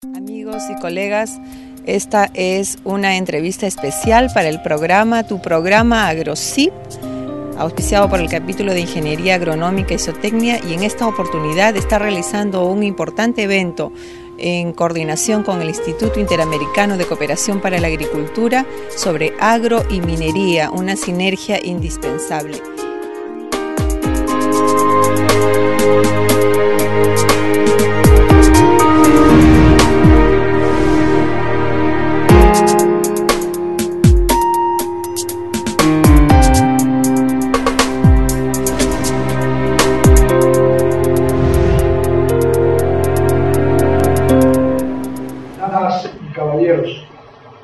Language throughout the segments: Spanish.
Amigos y colegas, esta es una entrevista especial para el programa, tu programa AgroCIP, auspiciado por el capítulo de Ingeniería Agronómica y Zootecnia, y en esta oportunidad está realizando un importante evento en coordinación con el Instituto Interamericano de Cooperación para la Agricultura sobre agro y minería, una sinergia indispensable.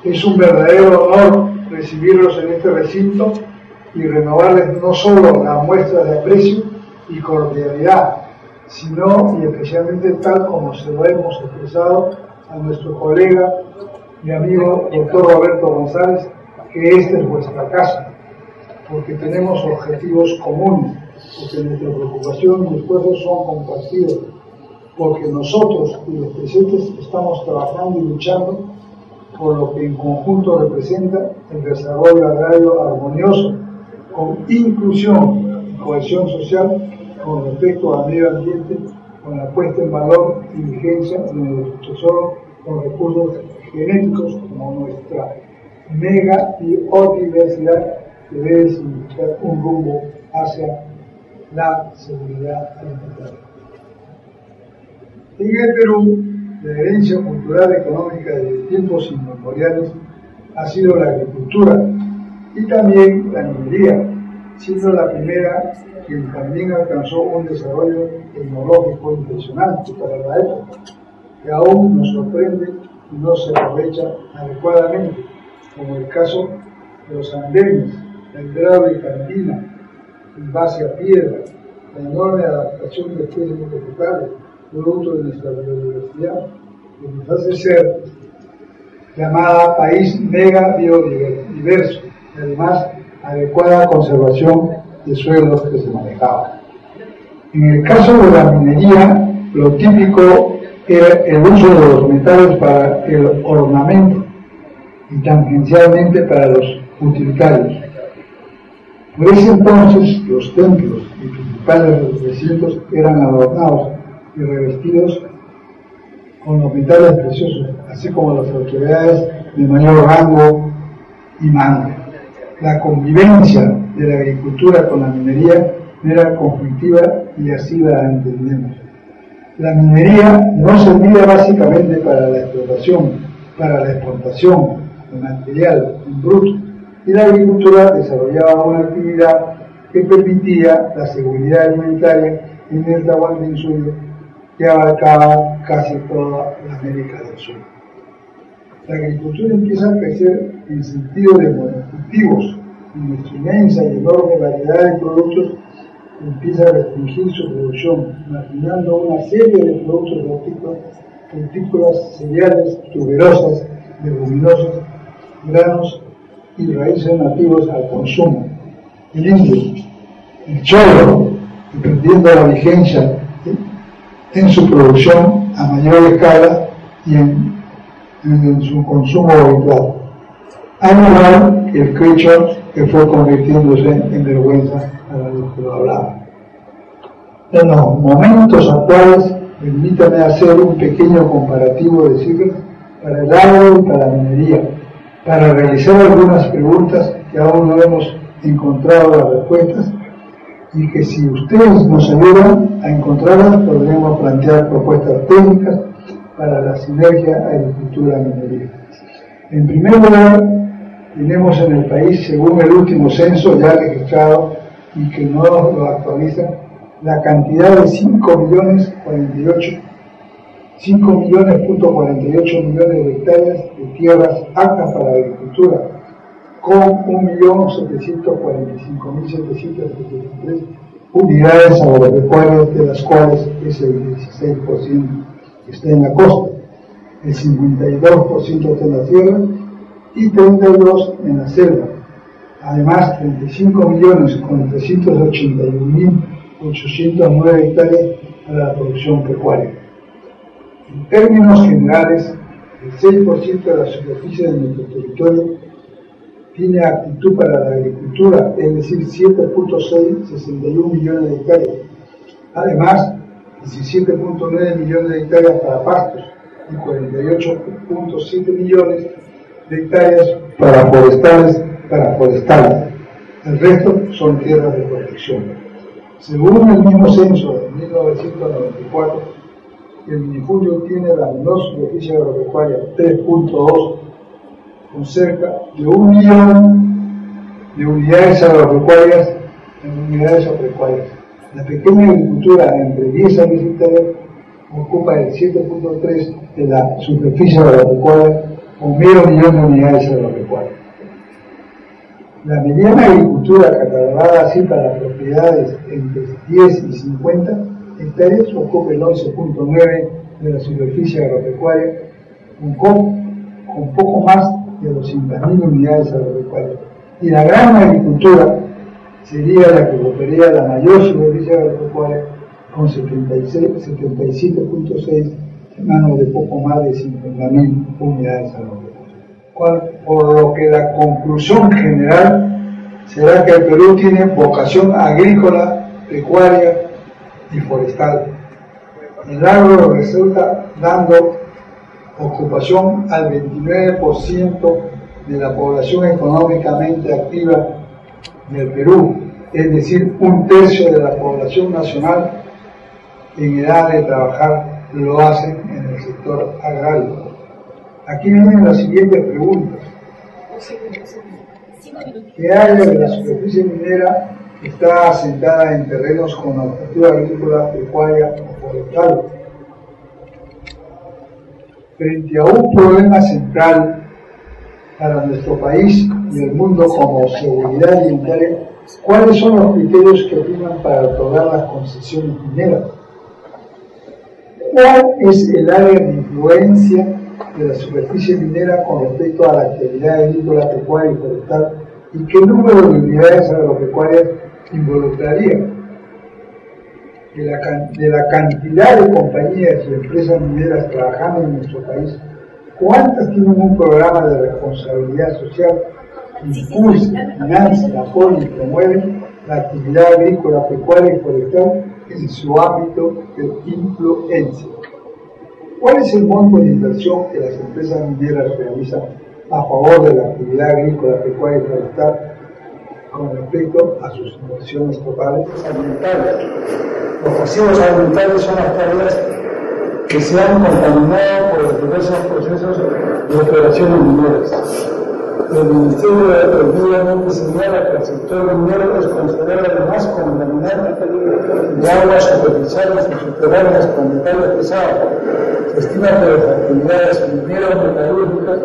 Es un verdadero honor recibirlos en este recinto y renovarles no solo la muestra de aprecio y cordialidad, sino y especialmente tal como se lo hemos expresado a nuestro colega y amigo doctor Roberto González, que esta es vuestra casa, porque tenemos objetivos comunes, porque nuestra preocupación y esfuerzos son compartidos, porque nosotros y los presentes estamos trabajando y luchando por lo que en conjunto representa el desarrollo agrario armonioso, con inclusión y cohesión social, con respecto al medio ambiente, con la puesta en valor y vigencia de nuestro tesoro, con recursos genéticos como nuestra mega biodiversidad, que debe significar un rumbo hacia la seguridad alimentaria. En el Perú, la herencia cultural y económica de tiempos inmemoriales ha sido la agricultura y también la minería, siendo la primera que también alcanzó un desarrollo tecnológico impresionante para la época, que aún nos sorprende y no se aprovecha adecuadamente, como el caso de los andenes, la hidráulica andina, en base a piedra, la enorme adaptación de especies vegetales, producto de nuestra biodiversidad, que nos hace ser llamada país mega biodiverso, y además adecuada conservación de suelos que se manejaban. En el caso de la minería, lo típico era el uso de los metales para el ornamento y tangencialmente para los utilitarios. Por ese entonces, los templos y principales recintos eran adornados y revestidos con los metales preciosos, así como las autoridades de mayor rango y mando. La convivencia de la agricultura con la minería era conflictiva y así la entendemos. La minería no servía básicamente para la explotación, para la exportación de material en bruto, y la agricultura desarrollaba una actividad que permitía la seguridad alimentaria en el Tahuantinsuyo, que abarcaba casi toda la América del Sur. La agricultura empieza a crecer en sentido de monocultivos, y nuestra inmensa y enorme variedad de productos empieza a restringir su producción, marginando una serie de productos frutícolas, cereales, tuberosas, leguminosas, granos y raíces nativos al consumo. El indio, el cholo, perdiendo la vigencia en su producción a mayor escala y en su consumo habitual, al igual que el quechua, que fue convirtiéndose en vergüenza para los que lo hablaban. En los momentos actuales, permítame hacer un pequeño comparativo de cifras para el agro y para la minería, para realizar algunas preguntas que aún no hemos encontrado las respuestas, y que si ustedes nos ayudan a encontrarlas, podremos plantear propuestas técnicas para la sinergia agricultura-minería. En primer lugar, tenemos en el país, según el último censo ya registrado y que no lo actualiza, la cantidad de 5.048 millones de hectáreas de tierras aptas para la agricultura, con 1.745.773 unidades agropecuarias, de las cuales es el 16% que está en la costa, el 52% está en la sierra y 32% en la selva. Además, 35.381.809 hectáreas para la producción pecuaria. En términos generales, el 6% de la superficie de nuestro territorio tiene aptitud para la agricultura, es decir, 7.61 millones de hectáreas. Además, 17.9 millones de hectáreas para pastos y 48.7 millones de hectáreas para forestales. El resto son tierras de protección. Según el mismo censo de 1994, el minifundio tiene la menor superficie agropecuaria, 3.2, con cerca de 1 millón de unidades agropecuarias en unidades agropecuarias. La pequeña agricultura entre 10 a 10 hectáreas ocupa el 7.3 de la superficie agropecuaria, con medio millón de unidades agropecuarias. La mediana agricultura, catalogada así para propiedades entre 10 y 50 hectáreas, ocupa el 11.9 de la superficie agropecuaria, con poco más de 200.000 unidades agropecuarias. Y la gran agricultura sería la que ocuparía la mayor superficie agropecuaria, con 77.6, en manos de poco más de 50.000 unidades agropecuarias. Por lo que la conclusión general será que el Perú tiene vocación agrícola, pecuaria y forestal. El agro resulta dando ocupación al 29% de la población económicamente activa del Perú, es decir, 1/3 de la población nacional en edad de trabajar lo hacen en el sector agrario. Aquí vienen las siguientes preguntas. ¿Qué área de la superficie minera está asentada en terrenos con actividad agrícola, pecuaria o forestal? Frente a un problema central para nuestro país y el mundo como seguridad alimentaria, ¿cuáles son los criterios que opinan para otorgar las concesiones mineras? ¿Cuál es el área de influencia de la superficie minera con respecto a la actividad agrícola, pecuaria y forestal? ¿Y qué número de unidades agropecuarias involucraría? De la cantidad de compañías y empresas mineras trabajando en nuestro país, ¿cuántas tienen un programa de responsabilidad social que impulsa, financia, apoya y promueve la actividad agrícola, pecuaria y forestal en su ámbito de influencia? ¿Cuál es el monto de inversión que las empresas mineras realizan a favor de la actividad agrícola, pecuaria y forestal con respecto a sus inversiones totales? Ambientales. Los pasivos ambientales son las tareas que se han contaminado por los diversos procesos de operaciones mineras. El Ministerio obviamente señala que el sector minero es considerado el más contaminante de aguas superficiales y subterráneas con metales pesados. Se estima que las actividades mineras metalúrgicas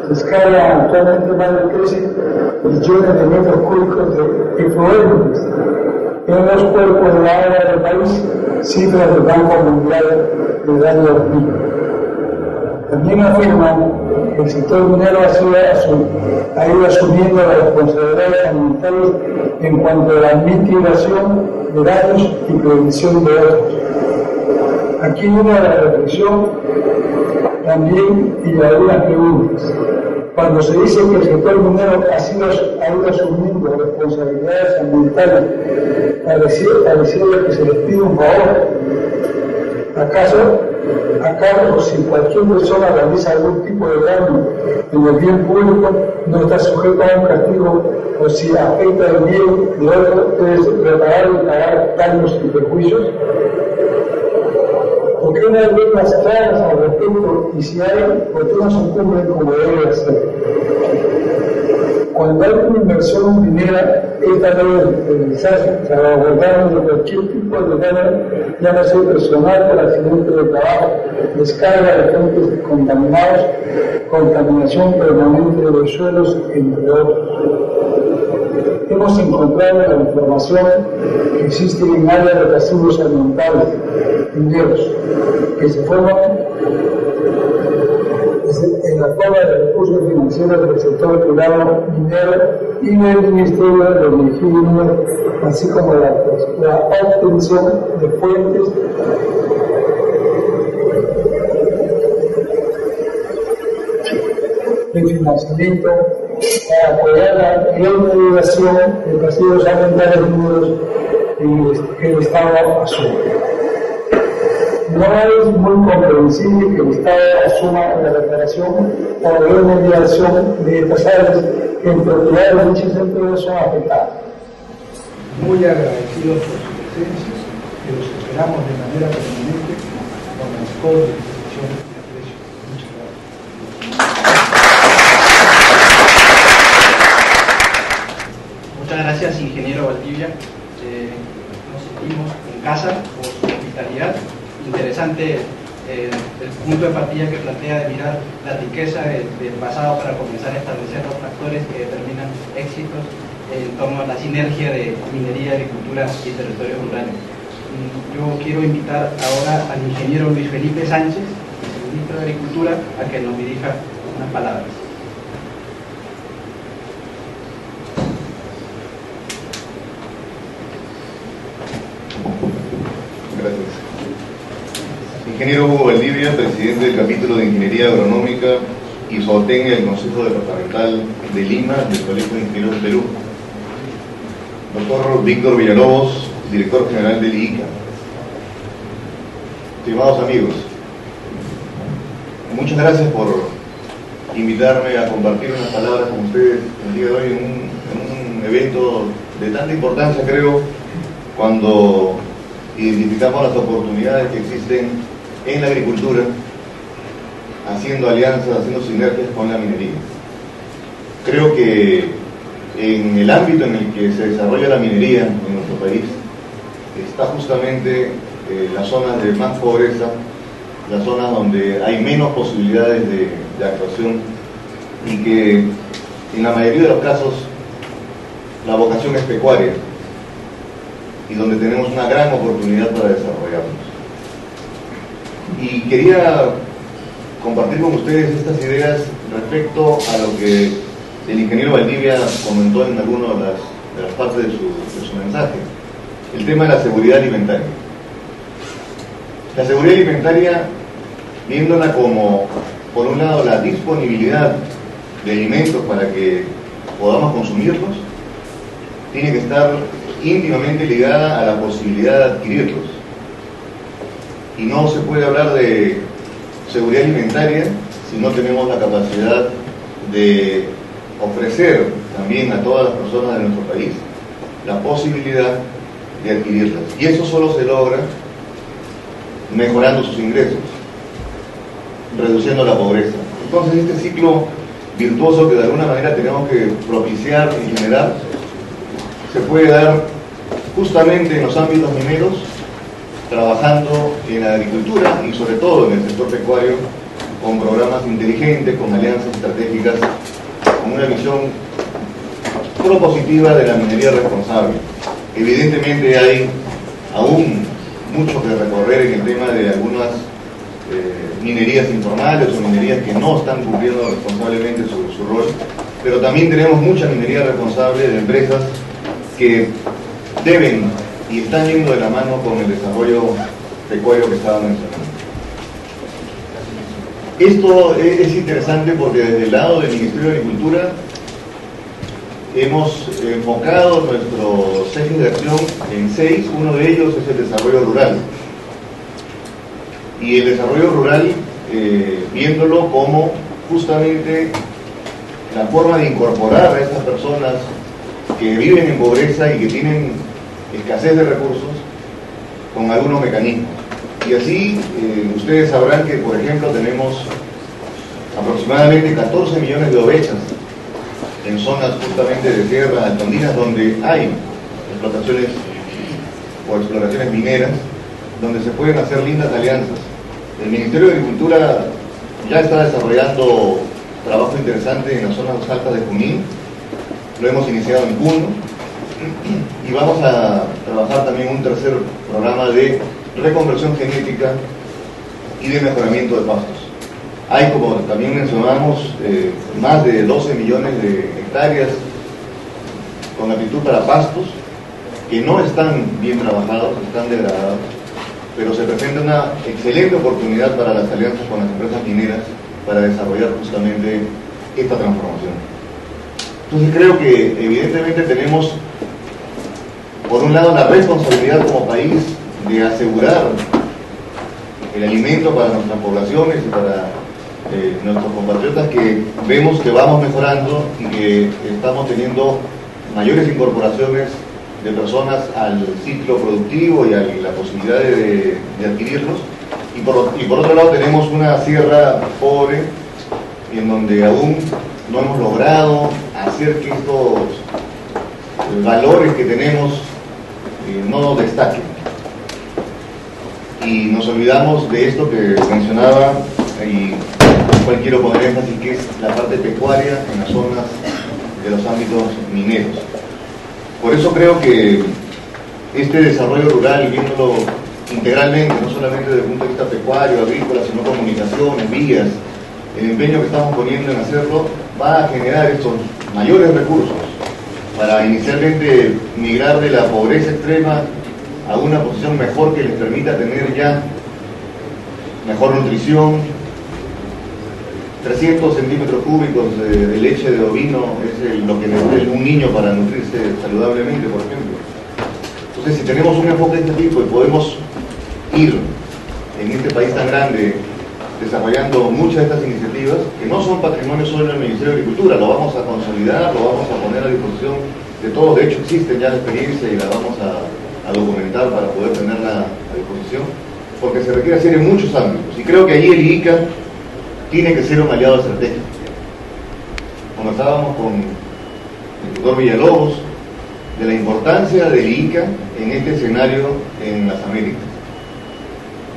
descargan actualmente más de 13 millones de metros cúbicos de efluentes en los cuerpos de agua del país, cifras del Banco Mundial del año 2000. También afirman que el sector minero ha ido asumiendo las responsabilidades ambientales en cuanto a la mitigación de daños y prevención de otros. Aquí viene la reflexión también y algunas preguntas. Cuando se dice que el sector minero ha ido asumiendo responsabilidades ambientales, pareciera que se les pide un favor. ¿Acaso si cualquier persona realiza algún tipo de daño en el bien público no está sujeto a un castigo, o si afecta el bien de otro es reparar y pagar daños y perjuicios? ¿Por qué no hay reglas claras al respecto? Y si hay, ¿por qué no se cumplen como debe ser? Cuando hay una inversión minera, esta debe realizarse salvaguardando de cualquier tipo de daño, ya no sea personal por accidente de trabajo, descarga de fuentes contaminados, contaminación permanente de los suelos, entre otros. Hemos encontrado la información que existe en áreas de pasivos ambientales mineros que se forman en la forma de recursos financieros del sector privado minero y del Ministerio de Energía y Minería, así como la obtención de fuentes de financiamiento para apoyar la remuneración de pasivos ambientales nuevos que el Estado asume. No es muy comprensible que el Estado asuma la reparación o la remediación de estas áreas que en propiedad de muchos empleos son afectadas. Muy agradecidos por su presencia, que los esperamos de manera permanente con la mejor disposición y aprecio. Muchas gracias. Muchas gracias, ingeniero Valdivia. Nos sentimos en casa por su hospitalidad. Interesante el punto de partida que plantea de mirar la riqueza del pasado para comenzar a establecer los factores que determinan éxitos en torno a la sinergia de minería, agricultura y territorios rurales. Yo quiero invitar ahora al ingeniero Luis Felipe Sánchez, ministro de Agricultura, a que nos dirija unas palabras. Gracias. Ingeniero Hugo Valdivia, presidente del capítulo de Ingeniería Agronómica y zootecnia del Consejo Departamental de Lima del Colegio de Ingenieros del Perú. Doctor Víctor Villalobos, director general del IICA. Estimados amigos, muchas gracias por invitarme a compartir unas palabras con ustedes el día de hoy en un evento de tanta importancia, creo, cuando identificamos las oportunidades que existen en la agricultura, haciendo alianzas, haciendo sinergias con la minería. Creo que en el ámbito en el que se desarrolla la minería en nuestro país está justamente las zonas de más pobreza, las zonas donde hay menos posibilidades de actuación y que en la mayoría de los casos la vocación es pecuaria y donde tenemos una gran oportunidad para desarrollarnos. Y quería compartir con ustedes estas ideas respecto a lo que el ingeniero Valdivia comentó en alguna de las partes de su mensaje, el tema de la seguridad alimentaria. La seguridad alimentaria, viéndola como, por un lado, la disponibilidad de alimentos para que podamos consumirlos, tiene que estar íntimamente ligada a la posibilidad de adquirirlos. Y no se puede hablar de seguridad alimentaria si no tenemos la capacidad de ofrecer también a todas las personas de nuestro país la posibilidad de adquirirlas. Y eso solo se logra mejorando sus ingresos, reduciendo la pobreza. Entonces este ciclo virtuoso que de alguna manera tenemos que propiciar y generar se puede dar justamente en los ámbitos mineros, trabajando en la agricultura y sobre todo en el sector pecuario, con programas inteligentes, con alianzas estratégicas, con una visión propositiva de la minería responsable. Evidentemente hay aún mucho que recorrer en el tema de algunas minerías informales o minerías que no están cumpliendo responsablemente su rol, pero también tenemos mucha minería responsable de empresas que deben y están yendo de la mano con el desarrollo pecuario que estaba mencionando. Esto es interesante porque desde el lado del Ministerio de Agricultura hemos enfocado nuestros ejes de acción en 6, uno de ellos es el desarrollo rural. Y el desarrollo rural, viéndolo como justamente la forma de incorporar a estas personas que viven en pobreza y que tienen escasez de recursos con algunos mecanismos. Y así ustedes sabrán que, por ejemplo, tenemos aproximadamente 14 millones de ovejas en zonas justamente de sierras altoandinas donde hay explotaciones o exploraciones mineras, donde se pueden hacer lindas alianzas. El Ministerio de Agricultura ya está desarrollando trabajo interesante en las zonas altas de Junín, lo hemos iniciado en Puno, y vamos a trabajar también un tercer programa de reconversión genética y de mejoramiento de pastos. Hay, como también mencionamos, más de 12 millones de hectáreas con aptitud para pastos que no están bien trabajados, están degradados, pero se presenta una excelente oportunidad para las alianzas con las empresas mineras para desarrollar justamente esta transformación. Entonces creo que evidentemente tenemos, por un lado, la responsabilidad como país de asegurar el alimento para nuestras poblaciones y para nuestros compatriotas, que vemos que vamos mejorando y que estamos teniendo mayores incorporaciones de personas al ciclo productivo y a la posibilidad de adquirirlos. Y por otro lado tenemos una sierra pobre en donde aún no hemos logrado hacer que estos valores que tenemos no destaquen. Y nos olvidamos de esto que mencionaba, y cual quiero poner énfasis, que es la parte pecuaria en las zonas de los ámbitos mineros. Por eso creo que este desarrollo rural, viéndolo integralmente, no solamente desde el punto de vista pecuario, agrícola, sino comunicaciones, vías, el empeño que estamos poniendo en hacerlo, va a generar estos mayores recursos para inicialmente migrar de la pobreza extrema a una posición mejor que les permita tener ya mejor nutrición. 300 centímetros cúbicos de leche de ovino es lo que necesita un niño para nutrirse saludablemente, por ejemplo. Entonces, si tenemos un enfoque de este tipo y podemos ir en este país tan grande desarrollando muchas de estas iniciativas, que no son patrimonio solo del Ministerio de Agricultura, lo vamos a consolidar, lo vamos a poner a disposición de todos. De hecho, existen ya la experiencia y la vamos a documentar para poder tenerla a disposición, porque se requiere hacer en muchos ámbitos. Y creo que allí el IICA tiene que ser un aliado estratégico. Conversábamos con el doctor Villalobos de la importancia del IICA en este escenario en las Américas.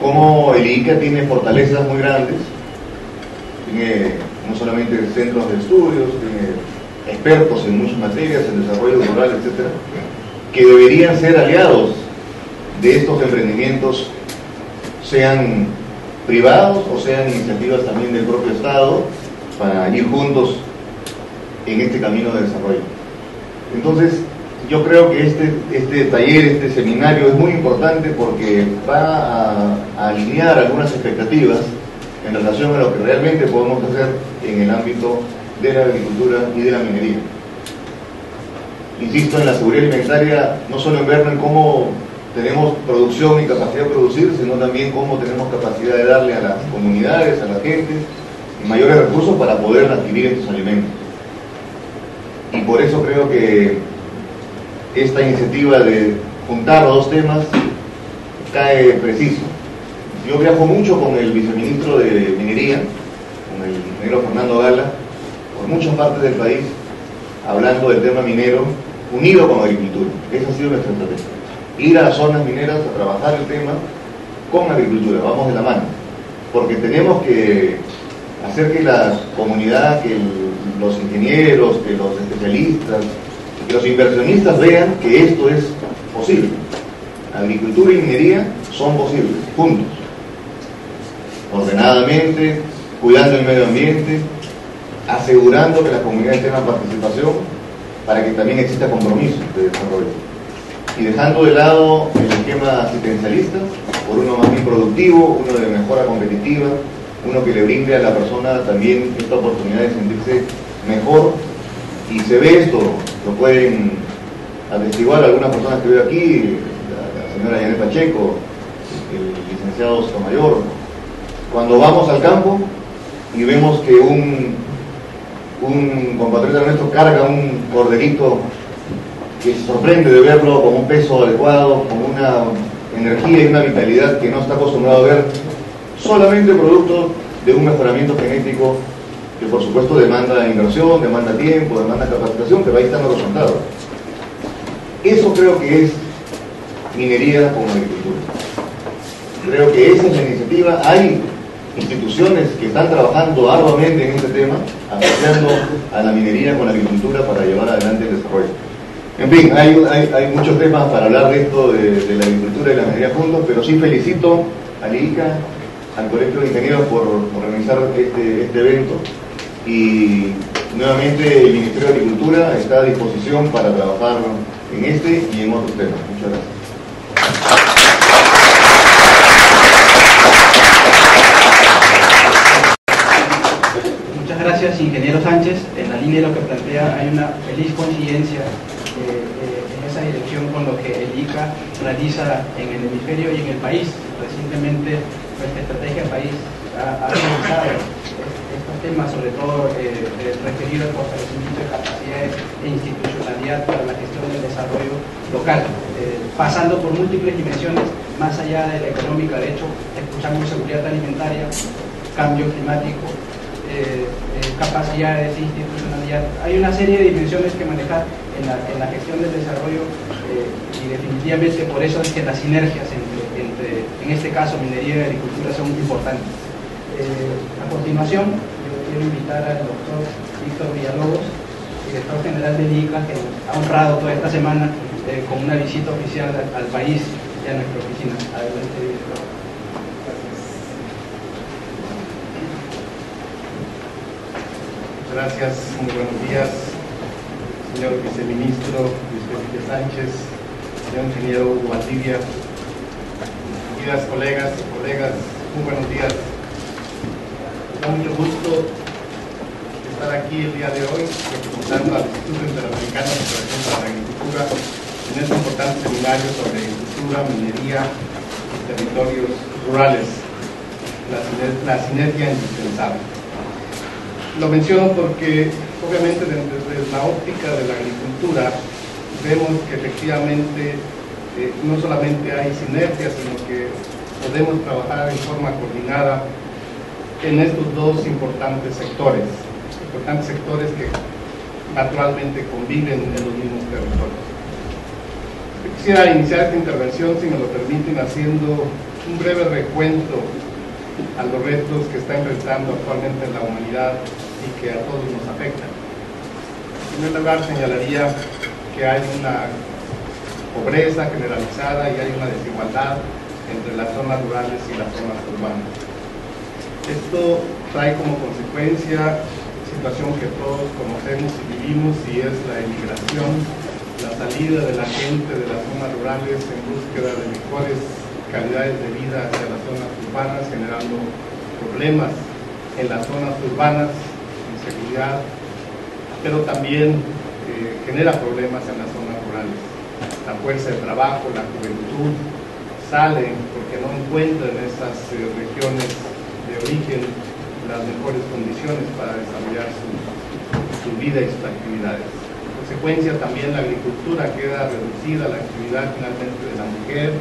Cómo el IICA tiene fortalezas muy grandes, tiene no solamente centros de estudios, tiene expertos en muchas materias, en desarrollo rural, etcétera, que deberían ser aliados de estos emprendimientos, sean privados o sean iniciativas también del propio Estado, para ir juntos en este camino de desarrollo. Entonces, yo creo que este taller, este seminario es muy importante porque va a alinear algunas expectativas en relación a lo que realmente podemos hacer en el ámbito de la agricultura y de la minería. Insisto en la seguridad alimentaria, no solo en verlo en cómo tenemos producción y capacidad de producir, sino también cómo tenemos capacidad de darle a las comunidades, a la gente, mayores recursos para poder adquirir estos alimentos. Y por eso creo que esta iniciativa de juntar los dos temas cae preciso. Yo viajo mucho con el viceministro de Minería, con el ingeniero Fernando Gala, por muchas partes del país, hablando del tema minero, unido con la agricultura. Esa ha sido nuestra estrategia. Ir a las zonas mineras a trabajar el tema con la agricultura, vamos de la mano, porque tenemos que hacer que la comunidad, que los ingenieros, que los especialistas, que los inversionistas vean que esto es posible. Agricultura y minería son posibles, juntos, ordenadamente, cuidando el medio ambiente, asegurando que las comunidades tengan participación para que también exista compromiso de desarrollo. Y dejando de lado el esquema asistencialista por uno más bien productivo, uno de mejora competitiva, uno que le brinde a la persona también esta oportunidad de sentirse mejor. Y se ve esto, lo pueden atestiguar algunas personas que veo aquí, la señora Yanet Pacheco, el licenciado Sotomayor. Cuando vamos al campo y vemos que un compatriota nuestro carga un corderito que se sorprende de verlo con un peso adecuado, con una energía y una vitalidad que no está acostumbrado a ver, solamente producto de un mejoramiento genético que por supuesto demanda inversión, demanda tiempo, demanda capacitación, pero ahí están los resultados. Eso creo que es minería con agricultura. Creo que esa es la iniciativa. Hay instituciones que están trabajando arduamente en este tema, asociando a la minería con la agricultura para llevar adelante el desarrollo. En fin, hay muchos temas para hablar de esto, de la agricultura y la minería juntos, pero sí felicito al IICA, al Colegio de Ingenieros por organizar este evento, y nuevamente el Ministerio de Agricultura está a disposición para trabajar en este y en otros temas. Muchas gracias. Muchas gracias, ingeniero Sánchez. En la línea de lo que plantea hay una feliz coincidencia en esa dirección con lo que el ICA realiza en el hemisferio y en el país. Recientemente nuestra estrategia país ha realizado estos temas, sobre todo referido al fortalecimiento de capacidades e institucionalidad para la gestión del desarrollo local, pasando por múltiples dimensiones más allá de la económica. De hecho, escuchamos seguridad alimentaria, cambio climático, capacidades, institucionalidad. Hay una serie de dimensiones que manejar en la gestión del desarrollo y definitivamente por eso es que las sinergias entre en este caso, minería y agricultura son muy importantes. A continuación, yo quiero invitar al doctor Víctor Villalobos, director general del ICA, que nos ha honrado toda esta semana con una visita oficial al país y a nuestra oficina. Adelante, director. Gracias, muy buenos días, señor viceministro Luis Felipe Sánchez, señor ingeniero Hugo Valdivia, queridas colegas y colegas, muy buenos días. Me da mucho gusto estar aquí el día de hoy representando al Instituto Interamericano de Cooperación para la Agricultura en este importante seminario sobre agricultura, minería y territorios rurales, la sinergia indispensable. Lo menciono porque obviamente desde la óptica de la agricultura vemos que efectivamente no solamente hay sinergias, sino que podemos trabajar en forma coordinada en estos dos importantes sectores que naturalmente conviven en los mismos territorios. Quisiera iniciar esta intervención, si me lo permiten, haciendo un breve recuento a los retos que está enfrentando actualmente la humanidad y que a todos nos afectan. En primer lugar, señalaría que hay una pobreza generalizada y hay una desigualdad entre las zonas rurales y las zonas urbanas. Esto trae como consecuencia situación que todos conocemos y vivimos, y es la emigración, la salida de la gente de las zonas rurales en búsqueda de mejores calidades de vida hacia las zonas urbanas, generando problemas en las zonas urbanas, inseguridad, pero también genera problemas en las zonas rurales. La fuerza de trabajo, la juventud, salen porque no encuentran en esas regiones de origen las mejores condiciones para desarrollar su vida y sus actividades. En consecuencia, también la agricultura queda reducida a la actividad finalmente de la mujer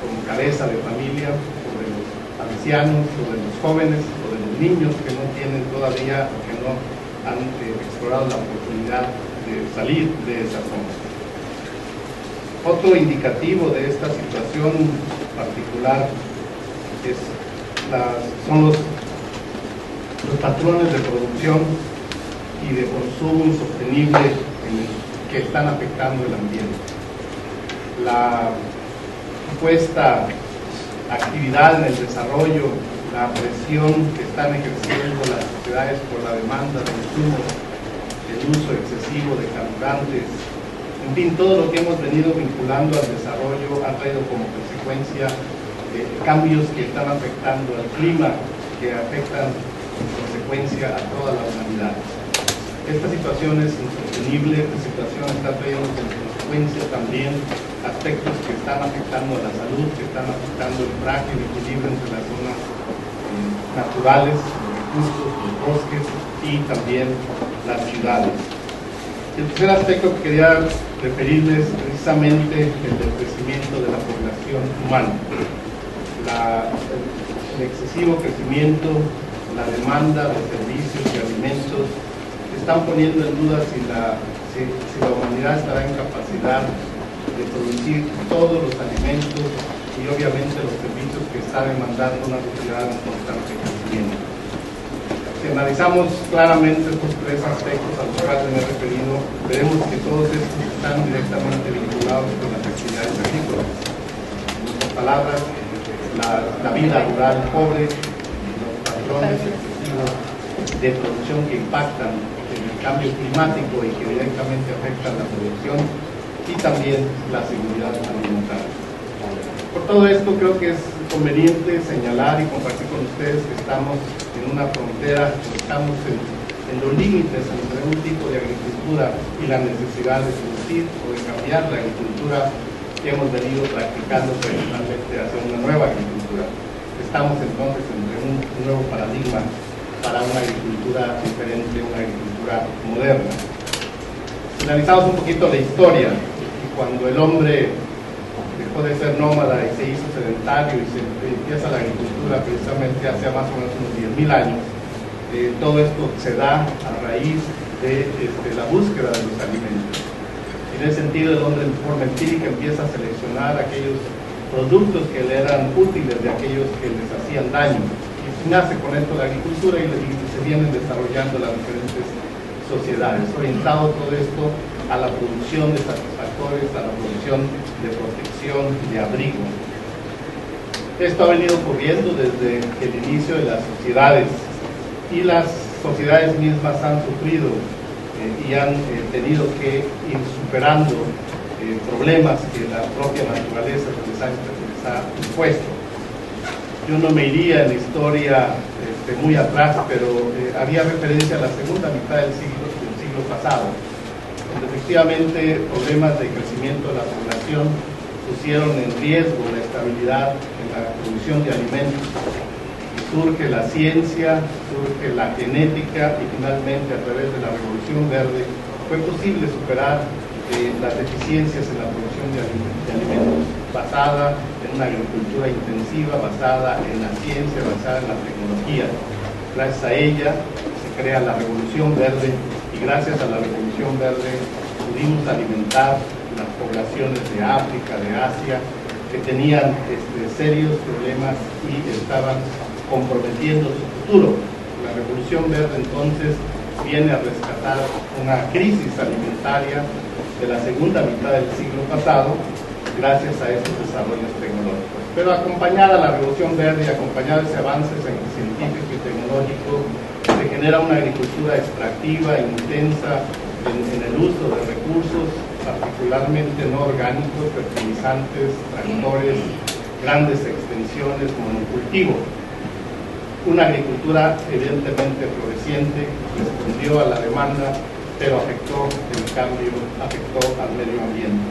como cabeza de familia, o de los ancianos, o de los jóvenes, o de los niños que no tienen todavía, o que no han explorado la oportunidad de salir de esa zona. Otro indicativo de esta situación particular son los patrones de producción y de consumo insostenible que están afectando el ambiente. La supuesta actividad en el desarrollo, la presión que están ejerciendo las sociedades por la demanda de insumos, el uso excesivo de carburantes, en fin, todo lo que hemos venido vinculando al desarrollo ha traído como consecuencia cambios que están afectando al clima, que afectan en consecuencia a toda la humanidad. Esta situación es insostenible, esta situación está trayendo como consecuencia también aspectos que están afectando a la salud, que están afectando el frágil equilibrio entre las zonas naturales, los recursos, los bosques y también las ciudades. El tercer aspecto que quería referirles es precisamente el del crecimiento de la población humana. El excesivo crecimiento, la demanda de servicios y alimentos están poniendo en duda si la humanidad estará en capacidad de producir todos los alimentos y obviamente los servicios que está demandando una sociedad en constante crecimiento. Si analizamos claramente estos tres aspectos a los cuales me he referido, veremos que todos estos están directamente vinculados con las actividades agrícolas. En otras palabras, la vida rural pobre, los patrones excesivos de producción que impactan en el cambio climático y que directamente afectan la producción, y también la seguridad alimentaria. Por todo esto, creo que es conveniente señalar y compartir con ustedes que estamos en una frontera, estamos en los límites entre un tipo de agricultura y la necesidad de producir o de cambiar la agricultura que hemos venido practicando tradicionalmente hacia una nueva agricultura. Estamos entonces entre un nuevo paradigma para una agricultura diferente, una agricultura moderna. Si analizamos un poquito la historia, y cuando el hombre dejó de ser nómada y se hizo sedentario y se empieza la agricultura precisamente hace más o menos unos 10.000 años, todo esto se da a raíz de la búsqueda de los alimentos. Y en ese sentido, el hombre de forma empírica empieza a seleccionar aquellos productos que le eran útiles de aquellos que les hacían daño. Y nace con esto la agricultura y se vienen desarrollando las diferentes sociedades, orientado todo esto a la producción de satisfactores, a la producción de protección, de abrigo. Esto ha venido ocurriendo desde el inicio de las sociedades, y las sociedades mismas han sufrido y han tenido que ir superando problemas que la propia naturaleza les ha impuesto. Yo no me iría en la historia muy atrás, pero había referencia a la segunda mitad del siglo pasado, donde efectivamente problemas de crecimiento de la población pusieron en riesgo la estabilidad en la producción de alimentos. Surge la ciencia, surge la genética y finalmente a través de la Revolución Verde fue posible superar las deficiencias en la producción de alimentos, basada en una agricultura intensiva, basada en la ciencia, basada en la tecnología. Gracias a ella se crea la Revolución Verde y gracias a la Revolución Verde pudimos alimentar las poblaciones de África, de Asia, que tenían serios problemas y estaban comprometiendo su futuro. La Revolución Verde entonces viene a rescatar una crisis alimentaria de la segunda mitad del siglo pasado gracias a estos desarrollos tecnológicos. Pero acompañada la Revolución Verde y acompañada de ese avance científico y tecnológico, se genera una agricultura extractiva, intensa en el uso de recursos, particularmente no orgánicos, fertilizantes, tractores, grandes extensiones, monocultivo. Una agricultura evidentemente floreciente, respondió a la demanda, pero afectó el cambio, afectó al medio ambiente.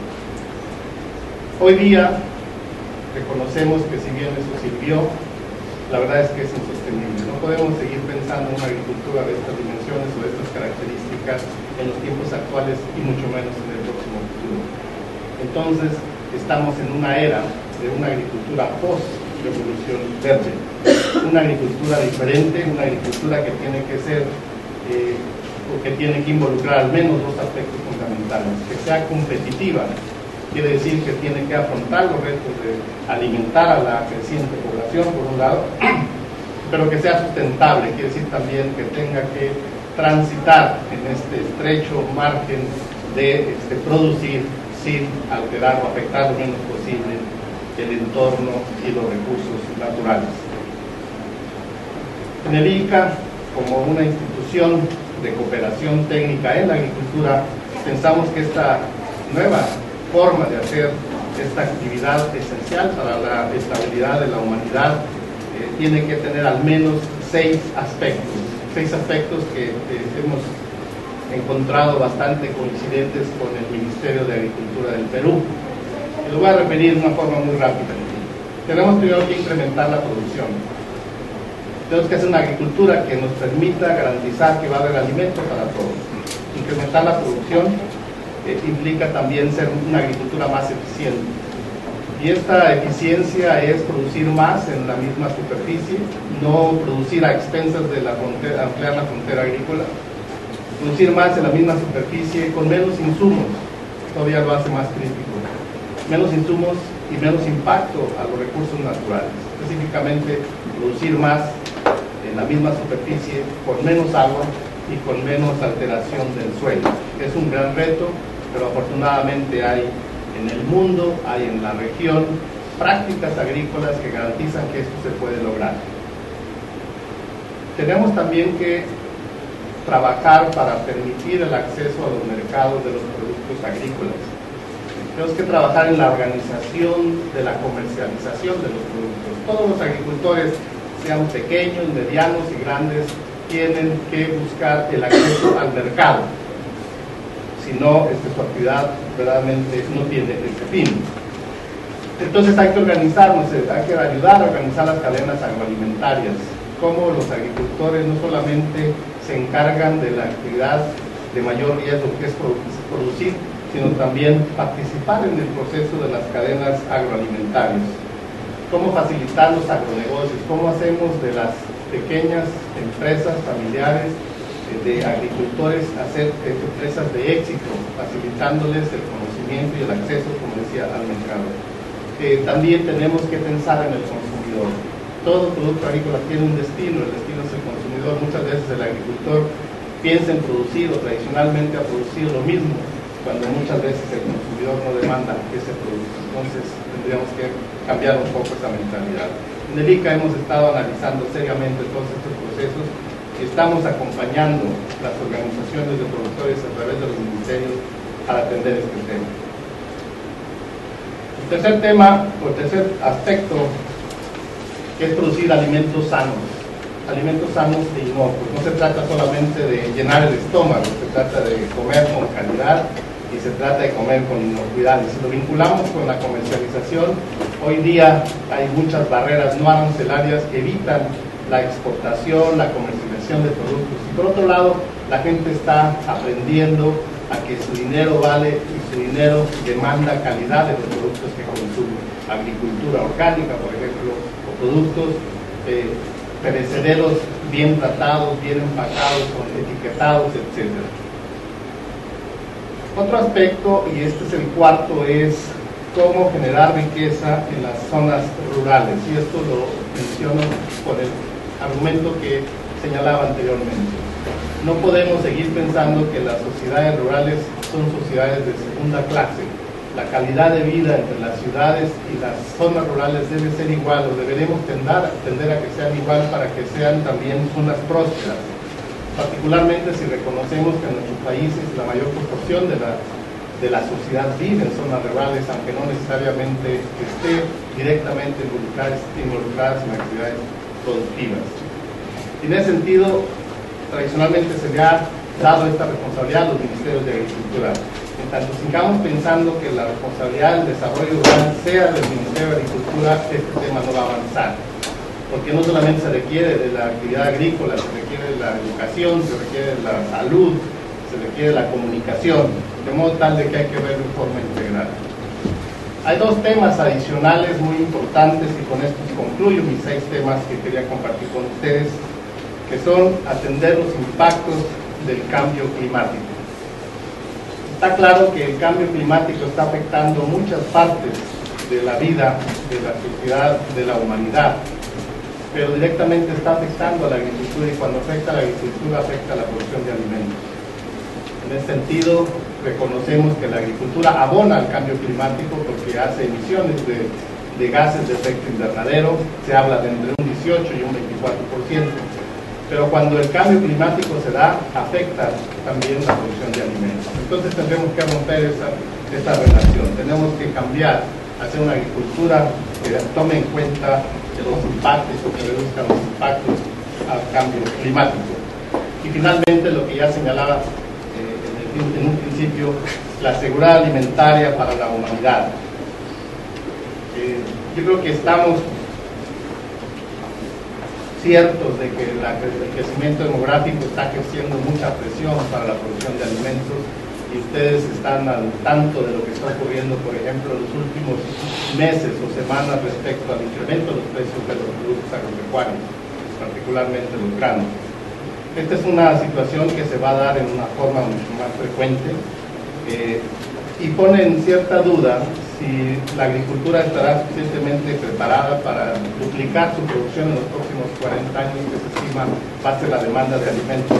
Hoy día reconocemos que si bien eso sirvió, la verdad es que es insostenible. No podemos seguir pensando en una agricultura de estas dimensiones o de estas características en los tiempos actuales y mucho menos en el próximo futuro. Entonces, estamos en una era de una agricultura post-revolución verde, una agricultura diferente, una agricultura que tiene que ser o que tiene que involucrar al menos dos aspectos fundamentales: que sea competitiva, quiere decir que tiene que afrontar los retos de alimentar a la creciente población por un lado, pero que sea sustentable, quiere decir también que tenga que transitar en este estrecho margen de producir sin alterar o afectar lo menos posible el entorno y los recursos naturales. En el INCA, como una institución de cooperación técnica en la agricultura, pensamos que esta nueva forma de hacer esta actividad esencial para la estabilidad de la humanidad tiene que tener al menos seis aspectos que hemos encontrado bastante coincidentes con el Ministerio de Agricultura del Perú. Y lo voy a referir de una forma muy rápida. Tenemos primero que incrementar la producción. Tenemos que hacer una agricultura que nos permita garantizar que va a haber alimento para todos. Incrementar la producción implica también ser una agricultura más eficiente. Y esta eficiencia es producir más en la misma superficie, no producir a expensas de la frontera, ampliar la frontera agrícola, producir más en la misma superficie con menos insumos, todavía lo hace más crítico, menos insumos y menos impacto a los recursos naturales, específicamente producir más en la misma superficie con menos agua y con menos alteración del suelo. Es un gran reto, pero afortunadamente hay en el mundo, hay en la región prácticas agrícolas que garantizan que esto se puede lograr. Tenemos también que trabajar para permitir el acceso a los mercados de los productos agrícolas. Tenemos que trabajar en la organización de la comercialización de los productos. Todos los agricultores, sean pequeños, medianos y grandes, tienen que buscar el acceso al mercado. Si no, su actividad verdaderamente no tiene ese fin. Entonces hay que organizarnos, hay que ayudar a organizar las cadenas agroalimentarias, cómo los agricultores no solamente se encargan de la actividad de mayor riesgo que es producir, sino también participar en el proceso de las cadenas agroalimentarias. Cómo facilitar los agronegocios, cómo hacemos de las pequeñas empresas familiares de agricultores hacer empresas de éxito, facilitándoles el conocimiento y el acceso, como decía, al mercado. También tenemos que pensar en el consumidor. Todo producto agrícola tiene un destino, el destino es el consumidor. Muchas veces el agricultor piensa en producir o tradicionalmente a producir lo mismo, cuando muchas veces el consumidor no demanda ese producto. Entonces tendríamos que cambiar un poco esa mentalidad. En el ICA hemos estado analizando seriamente todos estos procesos y estamos acompañando las organizaciones de productores a través de los ministerios para atender este tema. El tercer tema, o el tercer aspecto, que es producir alimentos sanos e inocuos. No se trata solamente de llenar el estómago, se trata de comer con calidad y se trata de comer con inocuidad. Y si lo vinculamos con la comercialización, hoy día hay muchas barreras no arancelarias que evitan la exportación, la comercialización de productos. Y por otro lado, la gente está aprendiendo a que su dinero vale y su dinero demanda calidad de los productos que consume. Agricultura orgánica, por ejemplo, o productos perecederos bien tratados, bien empacados, etiquetados, etc. Otro aspecto, y este es el cuarto, es cómo generar riqueza en las zonas rurales. Y esto lo menciono por el argumento que señalaba anteriormente. No podemos seguir pensando que las sociedades rurales son sociedades de segunda clase. La calidad de vida entre las ciudades y las zonas rurales debe ser igual, o deberemos tender a que sean igual para que sean también zonas prósperas. Particularmente si reconocemos que en nuestros países la mayor proporción de la sociedad vive en zonas rurales, aunque no necesariamente esté directamente involucradas en actividades productivas. En ese sentido, tradicionalmente se le ha dado esta responsabilidad a los ministerios de Agricultura. En tanto sigamos pensando que la responsabilidad del desarrollo rural sea del Ministerio de Agricultura, este tema no va a avanzar. Porque no solamente se requiere de la actividad agrícola, se requiere de la educación, se requiere de la salud, se requiere de la comunicación, de modo tal de que hay que verlo de forma integral. Hay dos temas adicionales muy importantes y con estos concluyo mis 6 temas que quería compartir con ustedes, que son atender los impactos del cambio climático. Está claro que el cambio climático está afectando muchas partes de la vida, de la sociedad, de la humanidad, pero directamente está afectando a la agricultura, y cuando afecta a la agricultura afecta a la producción de alimentos. En ese sentido, reconocemos que la agricultura abona al cambio climático porque hace emisiones de gases de efecto invernadero, se habla de entre un 18 y un 24%. Pero cuando el cambio climático se da, afecta también la producción de alimentos. Entonces tendremos que romper esa relación. Tenemos que cambiar, hacer una agricultura que tome en cuenta los impactos o que reduzca los impactos al cambio climático. Y finalmente, lo que ya señalaba en un principio, la seguridad alimentaria para la humanidad. Yo creo que estamos ciertos de que el crecimiento demográfico está ejerciendo mucha presión para la producción de alimentos, y ustedes están al tanto de lo que está ocurriendo, por ejemplo, en los últimos meses o semanas respecto al incremento de los precios de los productos agropecuarios, particularmente los granos. Esta es una situación que se va a dar en una forma mucho más frecuente y pone en cierta duda si la agricultura estará suficientemente preparada para duplicar su producción en los próximos 40 años, que se estima va a ser la demanda de alimentos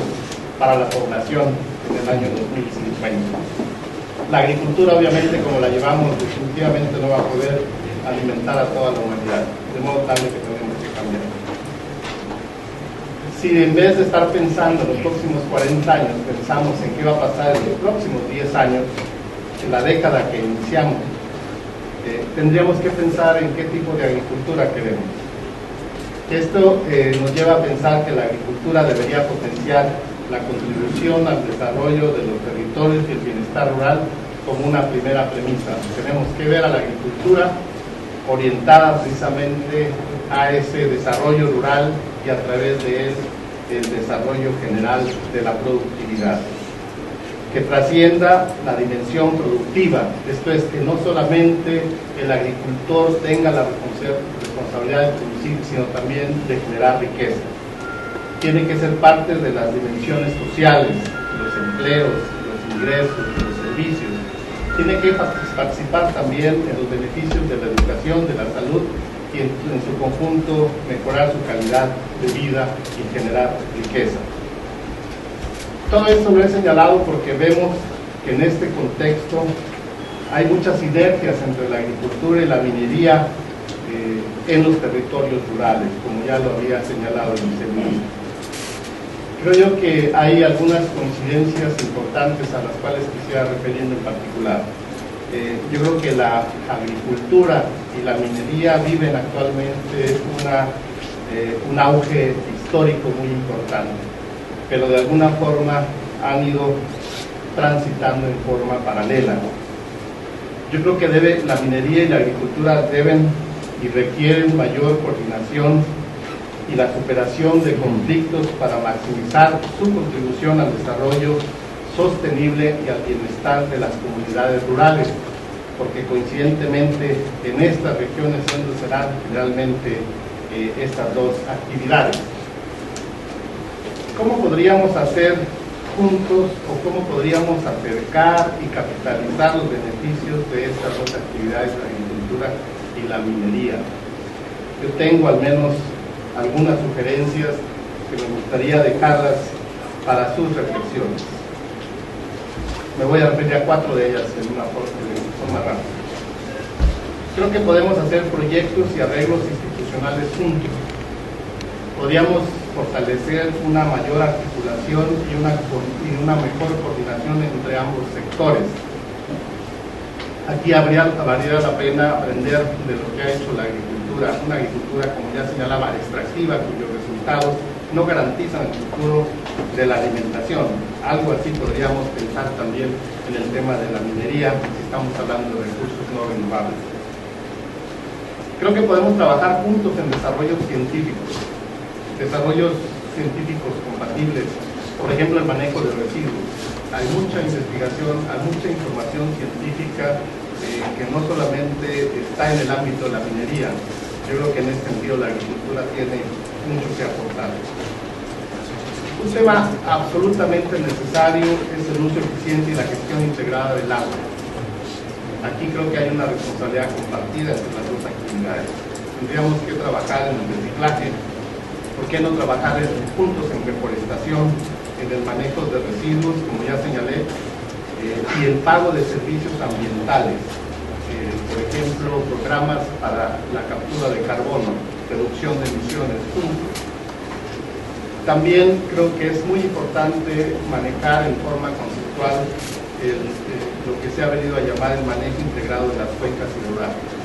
para la población en el año 2050. La agricultura, obviamente, como la llevamos, definitivamente no va a poder alimentar a toda la humanidad, de modo tal que tenemos que cambiar. Si en vez de estar pensando en los próximos 40 años, pensamos en qué va a pasar en los próximos 10 años, en la década que iniciamos, tendríamos que pensar en qué tipo de agricultura queremos. Esto nos lleva a pensar que la agricultura debería potenciar la contribución al desarrollo de los territorios y el bienestar rural como una primera premisa. Tenemos que ver a la agricultura orientada precisamente a ese desarrollo rural y a través de él el desarrollo general de la productividad, que trascienda la dimensión productiva. Esto es, que no solamente el agricultor tenga la responsabilidad de producir, sino también de generar riqueza. Tiene que ser parte de las dimensiones sociales, los empleos, los ingresos, los servicios. Tiene que participar también en los beneficios de la educación, de la salud y en su conjunto mejorar su calidad de vida y generar riqueza. Todo esto lo he señalado porque vemos que en este contexto hay muchas sinergias entre la agricultura y la minería en los territorios rurales, como ya lo había señalado el viceministro. Creo yo que hay algunas coincidencias importantes a las cuales quisiera referirme en particular. Yo creo que la agricultura y la minería viven actualmente un auge histórico muy importante, pero de alguna forma han ido transitando en forma paralela. Yo creo que la minería y la agricultura deben y requieren mayor coordinación y la superación de conflictos para maximizar su contribución al desarrollo sostenible y al bienestar de las comunidades rurales, porque coincidentemente en estas regiones donde serán generalmente estas dos actividades. ¿Cómo podríamos hacer juntos o cómo podríamos acercar y capitalizar los beneficios de estas dos actividades, la agricultura y la minería? Yo tengo al menos algunas sugerencias que me gustaría dejarlas para sus reflexiones. Me voy a referir a 4 de ellas en una forma rápida. Creo que podemos hacer proyectos y arreglos institucionales juntos. Podríamos fortalecer una mayor articulación y una mejor coordinación entre ambos sectores. Aquí valdría la pena aprender de lo que ha hecho la agricultura, una agricultura, como ya señalaba, extractiva, cuyos resultados no garantizan el futuro de la alimentación. Algo así podríamos pensar también en el tema de la minería, si estamos hablando de recursos no renovables. Creo que podemos trabajar juntos en desarrollos científicos compatibles, por ejemplo el manejo de residuos. Hay mucha investigación, hay mucha información científica que no solamente está en el ámbito de la minería. Yo creo que en ese sentido la agricultura tiene mucho que aportar. Un tema absolutamente necesario es el uso eficiente y la gestión integrada del agua. Aquí creo que hay una responsabilidad compartida entre las dos actividades. Tendríamos que trabajar en el reciclaje. ¿Por qué no trabajar juntos en reforestación, en el manejo de residuos, como ya señalé, y el pago de servicios ambientales? Por ejemplo, programas para la captura de carbono, reducción de emisiones juntos. También creo que es muy importante manejar en forma conceptual lo que se ha venido a llamar el manejo integrado de las cuencas hidrográficas.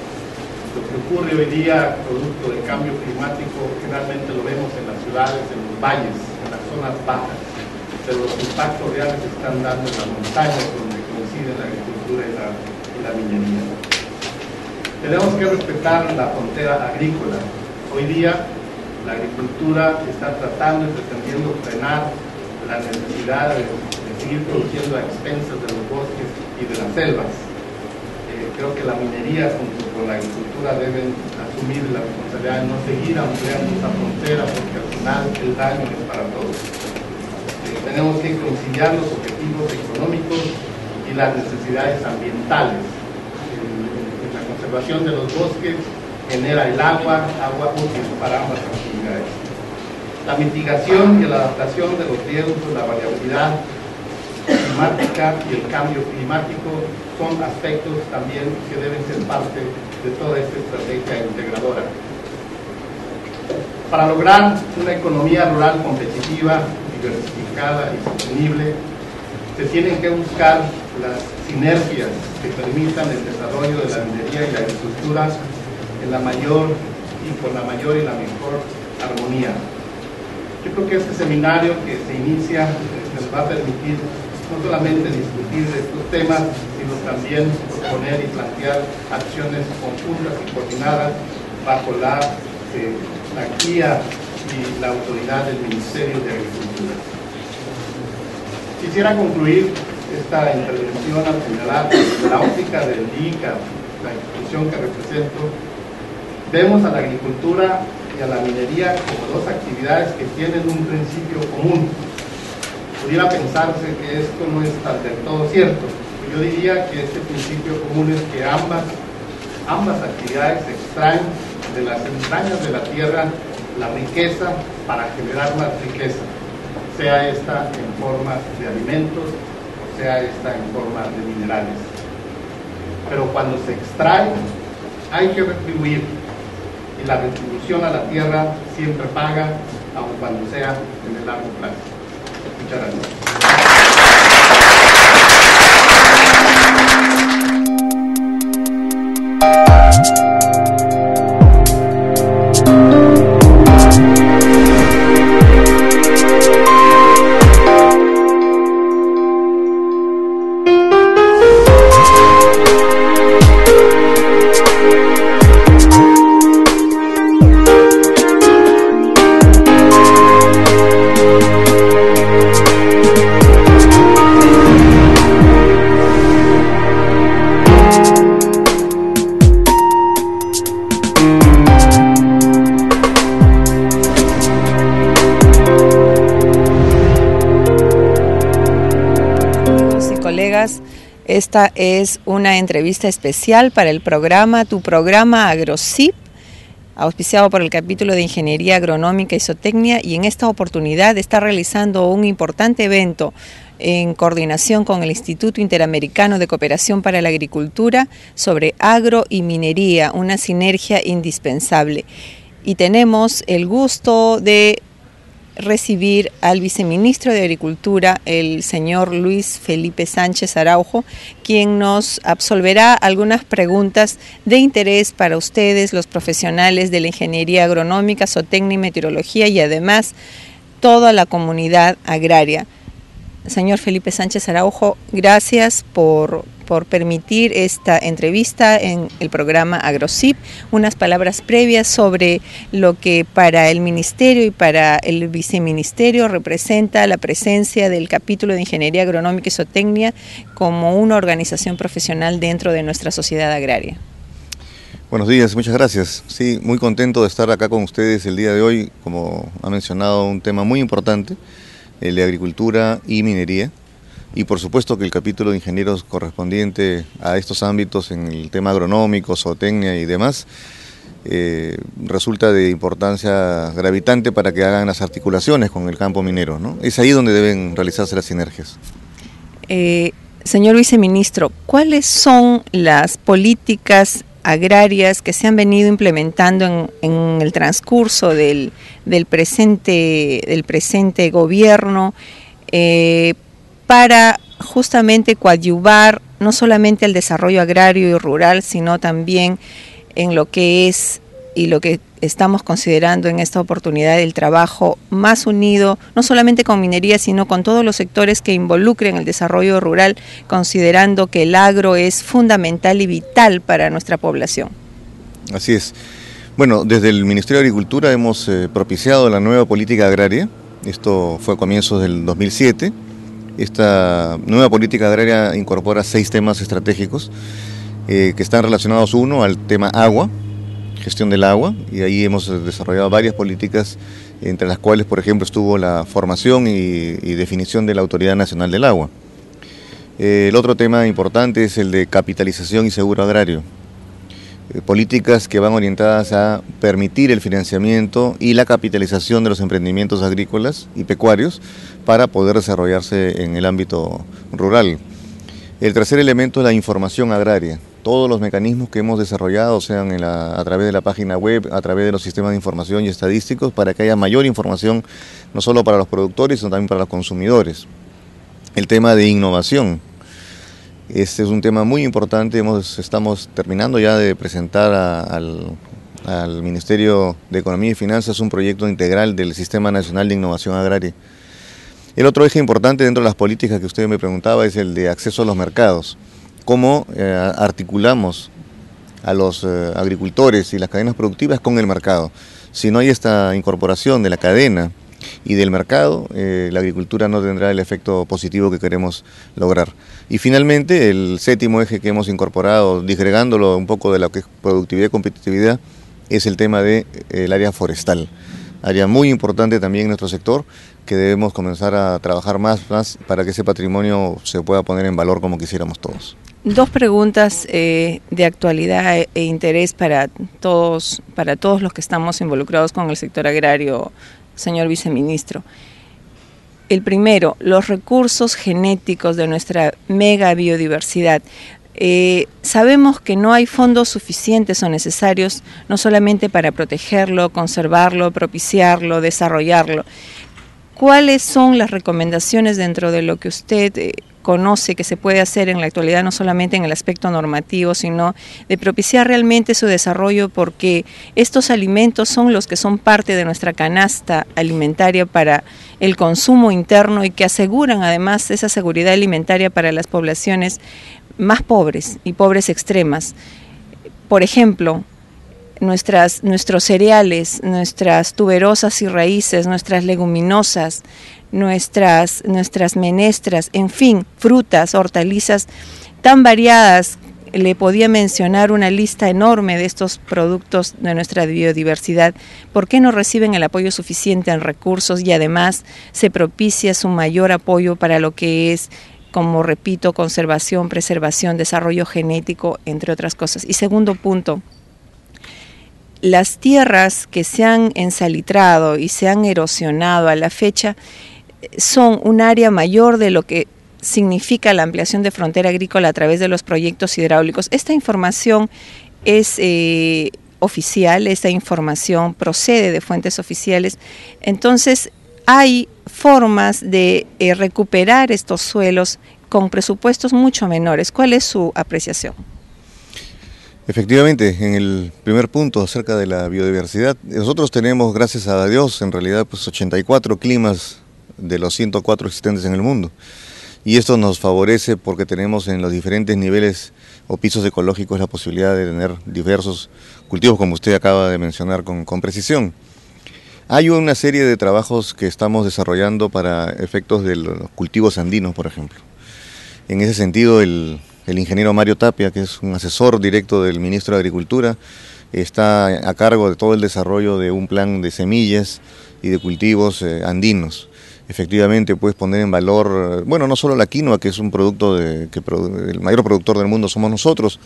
Lo que ocurre hoy día, producto del cambio climático, generalmente lo vemos en las ciudades, en los valles, en las zonas bajas, pero los impactos reales se están dando en las montañas, donde coinciden la agricultura y la minería. Tenemos que respetar la frontera agrícola. Hoy día la agricultura está tratando y pretendiendo frenar la necesidad de seguir produciendo a expensas de los bosques y de las selvas. Creo que la minería junto con la agricultura deben asumir la responsabilidad de no seguir ampliando esa frontera, porque al final el daño es para todos. Tenemos que conciliar los objetivos económicos y las necesidades ambientales. La conservación de los bosques genera el agua útil para ambas actividades. La mitigación y la adaptación de los riesgos, la variabilidad climática y el cambio climático son aspectos también que deben ser parte de toda esta estrategia integradora. Para lograr una economía rural competitiva, diversificada y sostenible, se tienen que buscar las sinergias que permitan el desarrollo de la minería y la agricultura con la mayor y la mejor armonía. Yo creo que este seminario que se inicia nos va a permitir no solamente discutir de estos temas, sino también proponer y plantear acciones conjuntas y coordinadas bajo la guía y la autoridad del Ministerio de Agricultura. Quisiera concluir esta intervención al señalar que la óptica del ICA, la institución que represento, vemos a la agricultura y a la minería como dos actividades que tienen un principio común. Pudiera pensarse que esto no es del todo cierto. Yo diría que este principio común es que ambas actividades extraen de las entrañas de la tierra la riqueza para generar más riqueza, sea esta en forma de alimentos o sea esta en forma de minerales. Pero cuando se extrae hay que retribuir, y la retribución a la tierra siempre paga, aun cuando sea en el largo plazo. Muchas gracias. Esta es una entrevista especial para el programa, tu programa AgroCip, auspiciado por el capítulo de Ingeniería Agronómica y Zootecnia, y en esta oportunidad está realizando un importante evento en coordinación con el Instituto Interamericano de Cooperación para la Agricultura sobre agro y minería, una sinergia indispensable. Y tenemos el gusto de recibir al viceministro de Agricultura, el señor Luis Felipe Sánchez Araujo, quien nos absolverá algunas preguntas de interés para ustedes, los profesionales de la ingeniería agronómica, zootecnia y meteorología, y además toda la comunidad agraria. Señor Felipe Sánchez Araujo, gracias por permitir esta entrevista en el programa AgroCip. Unas palabras previas sobre lo que para el Ministerio y para el Viceministerio representa la presencia del capítulo de Ingeniería Agronómica y Zootecnia como una organización profesional dentro de nuestra sociedad agraria. Buenos días, muchas gracias. Sí, muy contento de estar acá con ustedes el día de hoy, como ha mencionado, un tema muy importante, el de agricultura y minería. Y por supuesto que el capítulo de ingenieros correspondiente a estos ámbitos en el tema agronómico, zootecnia y demás, resulta de importancia gravitante para que hagan las articulaciones con el campo minero, ¿no? Es ahí donde deben realizarse las sinergias. Señor viceministro, ¿cuáles son las políticas agrarias que se han venido implementando en el transcurso del presente gobierno para justamente coadyuvar no solamente el desarrollo agrario y rural, sino también en lo que es y lo que estamos considerando en esta oportunidad el trabajo más unido, no solamente con minería, sino con todos los sectores que involucren el desarrollo rural, considerando que el agro es fundamental y vital para nuestra población? Así es. Bueno, desde el Ministerio de Agricultura hemos propiciado la nueva política agraria. Esto fue a comienzos del 2007. Esta nueva política agraria incorpora 6 temas estratégicos que están relacionados, uno, al tema agua, gestión del agua, y ahí hemos desarrollado varias políticas, entre las cuales, por ejemplo, estuvo la formación y definición de la Autoridad Nacional del Agua. El otro tema importante es el de capitalización y seguro agrario. Políticas que van orientadas a permitir el financiamiento y la capitalización de los emprendimientos agrícolas y pecuarios para poder desarrollarse en el ámbito rural. El tercer elemento es la información agraria. Todos los mecanismos que hemos desarrollado, sean a través de la página web, a través de los sistemas de información y estadísticos, para que haya mayor información, no solo para los productores, sino también para los consumidores. El tema de innovación. Este es un tema muy importante. Estamos terminando ya de presentar al al Ministerio de Economía y Finanzas un proyecto integral del Sistema Nacional de Innovación Agraria. El otro eje importante dentro de las políticas que usted me preguntaba es el de acceso a los mercados. Cómo articulamos a los agricultores y las cadenas productivas con el mercado. Si no hay esta incorporación de la cadena y del mercado, la agricultura no tendrá el efecto positivo que queremos lograr. Y finalmente, el séptimo eje que hemos incorporado, disgregándolo un poco de lo que es productividad y competitividad, es el tema del área forestal. Área muy importante también en nuestro sector, que debemos comenzar a trabajar más para que ese patrimonio se pueda poner en valor como quisiéramos todos. Dos preguntas de actualidad e interés para todos los que estamos involucrados con el sector agrario, señor viceministro. El primero, los recursos genéticos de nuestra mega biodiversidad. Sabemos que no hay fondos suficientes o necesarios, no solamente para protegerlo, conservarlo, propiciarlo, desarrollarlo. ¿Cuáles son las recomendaciones dentro de lo que usted conoce que se puede hacer en la actualidad, no solamente en el aspecto normativo, sino de propiciar realmente su desarrollo, porque estos alimentos son los que son parte de nuestra canasta alimentaria para el consumo interno y que aseguran además esa seguridad alimentaria para las poblaciones más pobres y pobres extremas? Por ejemplo, nuestros cereales, nuestras tuberosas y raíces, nuestras leguminosas, nuestras menestras, en fin, frutas, hortalizas tan variadas. Le podía mencionar una lista enorme de estos productos de nuestra biodiversidad. ¿Por qué no reciben el apoyo suficiente en recursos y además se propicia su mayor apoyo para lo que es, como repito, conservación, preservación, desarrollo genético, entre otras cosas? Y segundo punto, las tierras que se han ensalitrado y se han erosionado a la fecha son un área mayor de lo que significa la ampliación de frontera agrícola a través de los proyectos hidráulicos. Esta información es oficial, esta información procede de fuentes oficiales. Entonces, hay formas de recuperar estos suelos con presupuestos mucho menores. ¿Cuál es su apreciación? Efectivamente, en el primer punto acerca de la biodiversidad, nosotros tenemos, gracias a Dios, en realidad 84 climas de los 104 existentes en el mundo. Y esto nos favorece porque tenemos en los diferentes niveles o pisos ecológicos la posibilidad de tener diversos cultivos, como usted acaba de mencionar con precisión. Hay una serie de trabajos que estamos desarrollando para efectos de los cultivos andinos, por ejemplo. En ese sentido, el ingeniero Mario Tapia, que es un asesor directo del ministro de Agricultura, está a cargo de todo el desarrollo de un plan de semillas y de cultivos andinos. Efectivamente, puedes poner en valor, bueno, no solo la quinoa, que es un producto el mayor productor del mundo somos nosotros,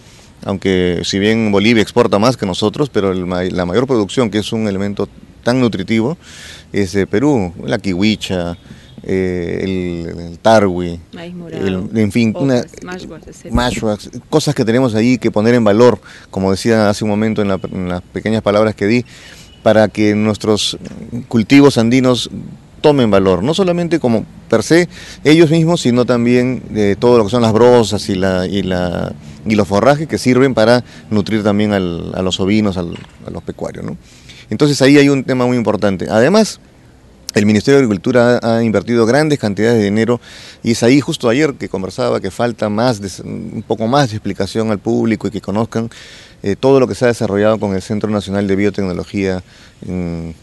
aunque si bien Bolivia exporta más que nosotros, pero la mayor producción, que es un elemento tan nutritivo, es de Perú, la kiwicha, el tarwi, en fin, mashwas, cosas que tenemos ahí que poner en valor, como decía hace un momento en las pequeñas palabras que di, para que nuestros cultivos andinos tomen valor, no solamente como per se ellos mismos, sino también todo lo que son las brozas y los forrajes que sirven para nutrir también a los ovinos, a los pecuarios, ¿no? Entonces ahí hay un tema muy importante. Además, el Ministerio de Agricultura ha invertido grandes cantidades de dinero y es ahí justo ayer que conversaba que falta un poco más de explicación al público y que conozcan todo lo que se ha desarrollado con el Centro Nacional de Biotecnología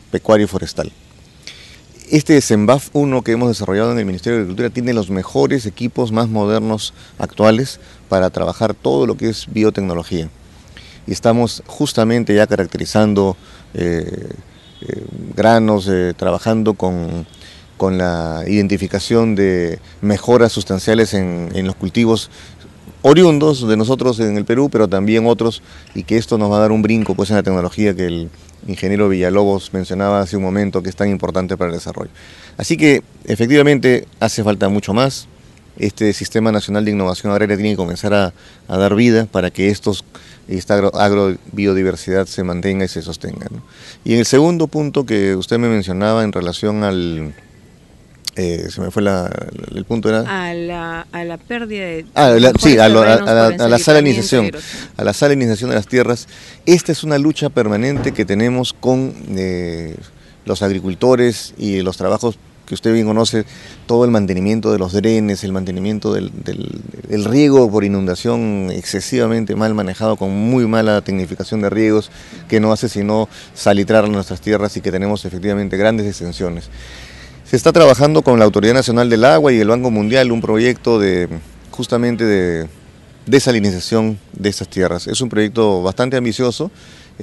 Pecuaria y Forestal. Este CENBAF 1 que hemos desarrollado en el Ministerio de Agricultura tiene los mejores equipos más modernos actuales para trabajar todo lo que es biotecnología. Y estamos justamente ya caracterizando granos, trabajando con la identificación de mejoras sustanciales en los cultivos oriundos de nosotros en el Perú, pero también otros, y que esto nos va a dar un brinco pues en la tecnología que el ingeniero Villalobos mencionaba hace un momento, que es tan importante para el desarrollo. Así que efectivamente hace falta mucho más. Este Sistema Nacional de Innovación Agraria tiene que comenzar a dar vida para que esta agrobiodiversidad se mantenga y se sostenga, ¿no? Y en el segundo punto que usted me mencionaba en relación se me fue el punto, era a la pérdida de sí, a la salinización de las tierras. Esta es una lucha permanente que tenemos con los agricultores y los trabajos que usted bien conoce, todo el mantenimiento de los drenes, el mantenimiento del riego por inundación excesivamente mal manejado, con muy mala tecnificación de riegos, que no hace sino salitrar nuestras tierras y que tenemos efectivamente grandes extensiones. Se está trabajando con la Autoridad Nacional del Agua y el Banco Mundial un proyecto justamente de desalinización de estas tierras. Es un proyecto bastante ambicioso,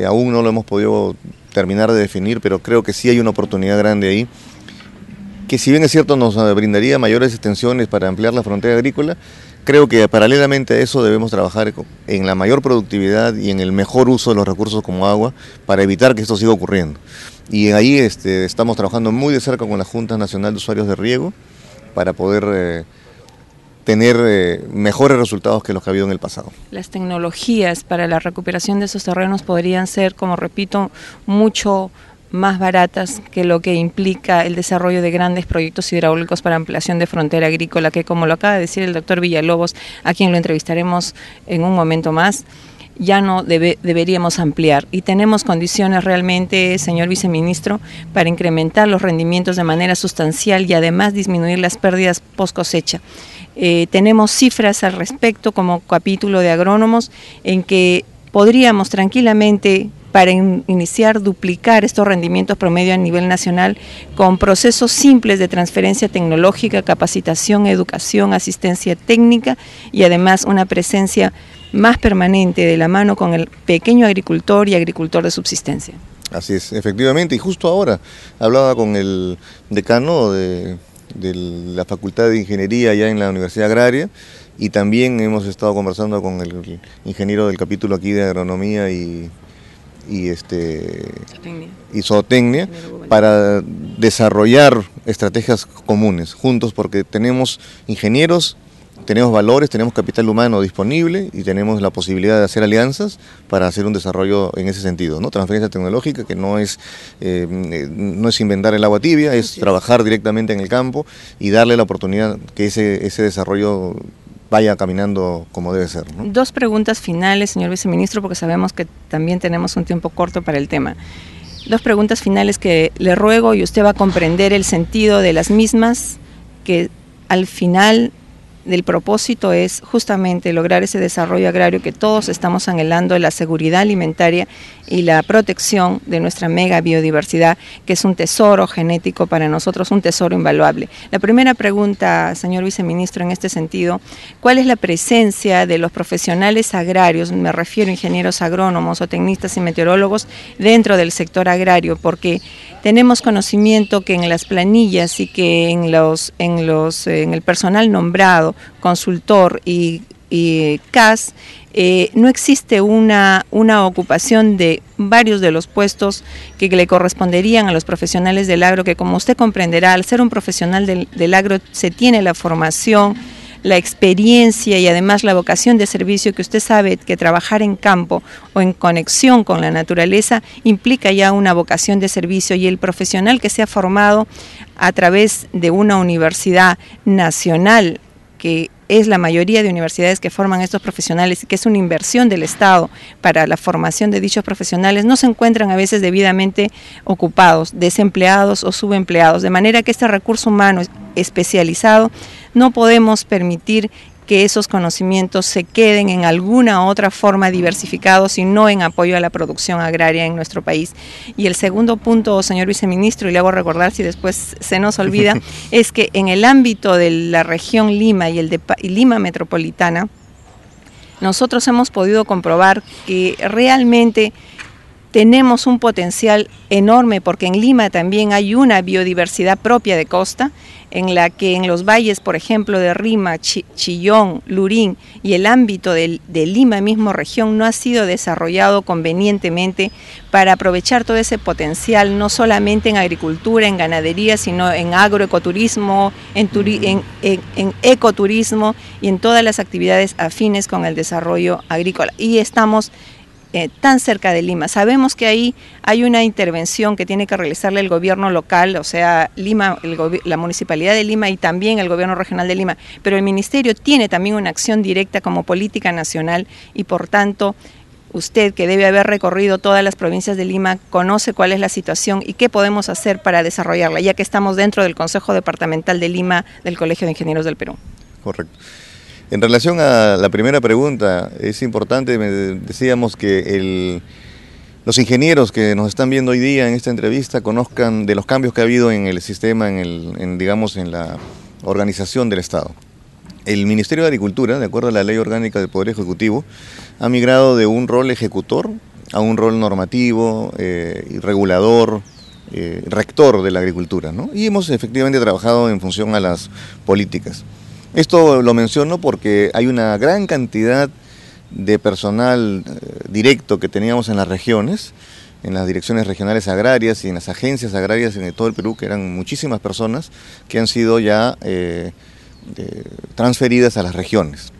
aún no lo hemos podido terminar de definir, pero creo que sí hay una oportunidad grande ahí, que si bien es cierto nos brindaría mayores extensiones para ampliar la frontera agrícola, creo que paralelamente a eso debemos trabajar en la mayor productividad y en el mejor uso de los recursos como agua para evitar que esto siga ocurriendo. Y ahí estamos trabajando muy de cerca con la Junta Nacional de Usuarios de Riego para poder tener mejores resultados que los que ha habido en el pasado. Las tecnologías para la recuperación de esos terrenos podrían ser, como repito, mucho más baratas que lo que implica el desarrollo de grandes proyectos hidráulicos para ampliación de frontera agrícola, que, como lo acaba de decir el doctor Villalobos, a quien lo entrevistaremos en un momento más, ya no deberíamos ampliar, y tenemos condiciones realmente, señor viceministro, para incrementar los rendimientos de manera sustancial y además disminuir las pérdidas post cosecha. Tenemos cifras al respecto como capítulo de agrónomos en que podríamos tranquilamente, para iniciar, duplicar estos rendimientos promedio a nivel nacional con procesos simples de transferencia tecnológica, capacitación, educación, asistencia técnica y además una presencia más permanente de la mano con el pequeño agricultor y agricultor de subsistencia. Así es, efectivamente, y justo ahora hablaba con el decano de la Facultad de Ingeniería allá en la Universidad Agraria, y también hemos estado conversando con el ingeniero del capítulo aquí de Agronomía y zootecnia para desarrollar estrategias comunes juntos, porque tenemos ingenieros, tenemos valores, tenemos capital humano disponible y tenemos la posibilidad de hacer alianzas para hacer un desarrollo en ese sentido, ¿no? Transferencia tecnológica, que no es inventar el agua tibia, es trabajar directamente en el campo y darle la oportunidad que ese desarrollo vaya caminando como debe ser, ¿no? Dos preguntas finales, señor viceministro, porque sabemos que también tenemos un tiempo corto para el tema. Dos preguntas finales que le ruego, y usted va a comprender el sentido de las mismas, que al final del propósito es justamente lograr ese desarrollo agrario que todos estamos anhelando, la seguridad alimentaria y la protección de nuestra mega biodiversidad, que es un tesoro genético para nosotros, un tesoro invaluable. La primera pregunta, señor viceministro, en este sentido, ¿cuál es la presencia de los profesionales agrarios, me refiero a ingenieros agrónomos o tecnistas y meteorólogos, dentro del sector agrario? Porque tenemos conocimiento que en las planillas y que en el personal nombrado, consultor y CAS, no existe una ocupación de varios de los puestos que le corresponderían a los profesionales del agro, que, como usted comprenderá, al ser un profesional del agro se tiene la formación, la experiencia y además la vocación de servicio, que usted sabe que trabajar en campo o en conexión con la naturaleza implica ya una vocación de servicio, y el profesional que se ha formado a través de una universidad nacional, que es la mayoría de universidades que forman estos profesionales y que es una inversión del Estado para la formación de dichos profesionales, no se encuentran a veces debidamente ocupados, desempleados o subempleados, de manera que este recurso humano especializado no podemos permitir que esos conocimientos se queden en alguna otra forma diversificados y no en apoyo a la producción agraria en nuestro país. Y el segundo punto, señor viceministro, y le hago recordar si después se nos olvida, es que en el ámbito de la región Lima y Lima metropolitana, nosotros hemos podido comprobar que realmente tenemos un potencial enorme, porque en Lima también hay una biodiversidad propia de costa, en la que en los valles, por ejemplo, de Rima, Chillón, Lurín y el ámbito de Lima mismo región no ha sido desarrollado convenientemente para aprovechar todo ese potencial, no solamente en agricultura, en ganadería, sino en agroecoturismo, en ecoturismo y en todas las actividades afines con el desarrollo agrícola. Y estamos tan cerca de Lima. Sabemos que ahí hay una intervención que tiene que realizarle el gobierno local, o sea, Lima, la Municipalidad de Lima y también el gobierno regional de Lima, pero el Ministerio tiene también una acción directa como política nacional y por tanto usted, que debe haber recorrido todas las provincias de Lima, conoce cuál es la situación y qué podemos hacer para desarrollarla, ya que estamos dentro del Consejo Departamental de Lima del Colegio de Ingenieros del Perú. Correcto. En relación a la primera pregunta, es importante, decíamos que los ingenieros que nos están viendo hoy día en esta entrevista conozcan de los cambios que ha habido en el sistema, digamos, en la organización del Estado. El Ministerio de Agricultura, de acuerdo a la Ley Orgánica del Poder Ejecutivo, ha migrado de un rol ejecutor a un rol normativo, regulador, rector de la agricultura, ¿no? Y hemos efectivamente trabajado en función a las políticas. Esto lo menciono porque hay una gran cantidad de personal directo que teníamos en las regiones, en las direcciones regionales agrarias y en las agencias agrarias en todo el Perú, que eran muchísimas personas que han sido ya transferidas a las regiones.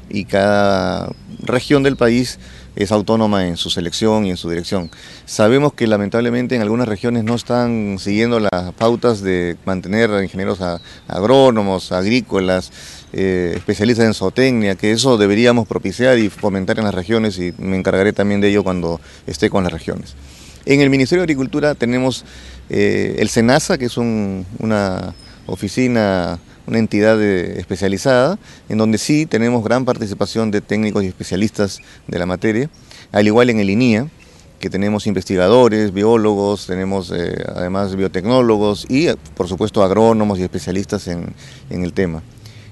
Y cada región del país es autónoma en su selección y en su dirección. Sabemos que lamentablemente en algunas regiones no están siguiendo las pautas de mantener a ingenieros agrónomos, agrícolas, especialistas en zootecnia, que eso deberíamos propiciar y fomentar en las regiones, y me encargaré también de ello cuando esté con las regiones. En el Ministerio de Agricultura tenemos el SENASA, que es una oficina, una entidad especializada, en donde sí tenemos gran participación de técnicos y especialistas de la materia, al igual en el INIA, que tenemos investigadores, biólogos, tenemos además biotecnólogos y por supuesto agrónomos y especialistas en el tema.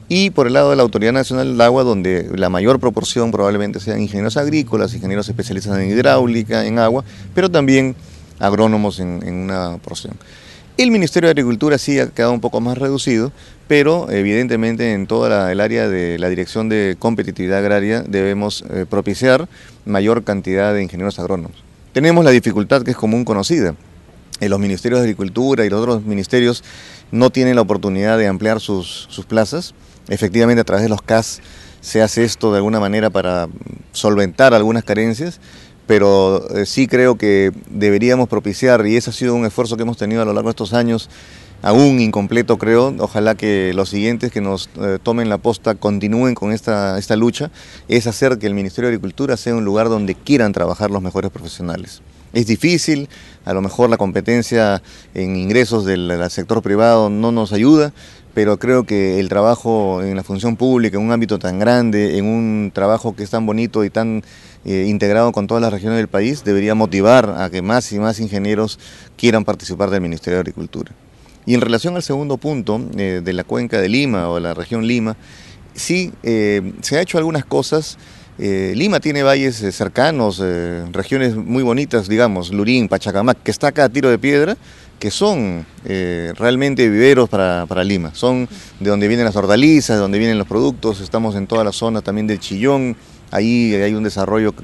Y por el lado de la Autoridad Nacional del Agua, donde la mayor proporción probablemente sean ingenieros agrícolas, ingenieros especialistas en hidráulica, en agua, pero también agrónomos en una porción. El Ministerio de Agricultura sí ha quedado un poco más reducido, pero evidentemente en toda el área de la Dirección de Competitividad Agraria debemos propiciar mayor cantidad de ingenieros agrónomos. Tenemos la dificultad que es común conocida. Los ministerios de Agricultura y los otros ministerios no tienen la oportunidad de ampliar sus plazas. Efectivamente, a través de los CAS se hace esto de alguna manera para solventar algunas carencias, pero sí creo que deberíamos propiciar, y ese ha sido un esfuerzo que hemos tenido a lo largo de estos años, aún incompleto creo, ojalá que los siguientes que nos tomen la posta continúen con esta lucha, es hacer que el Ministerio de Agricultura sea un lugar donde quieran trabajar los mejores profesionales. Es difícil, a lo mejor la competencia en ingresos del sector privado no nos ayuda, pero creo que el trabajo en la función pública, en un ámbito tan grande, en un trabajo que es tan bonito y tan integrado con todas las regiones del país, debería motivar a que más y más ingenieros quieran participar del Ministerio de Agricultura. Y en relación al segundo punto, de la cuenca de Lima o de la región Lima, sí se ha hecho algunas cosas. Lima tiene valles cercanos, regiones muy bonitas, digamos, Lurín, Pachacamac, que está acá a tiro de piedra, que son realmente viveros para Lima. Son de donde vienen las hortalizas, de donde vienen los productos. Estamos en toda la zona también del Chillón. Ahí hay un desarrollo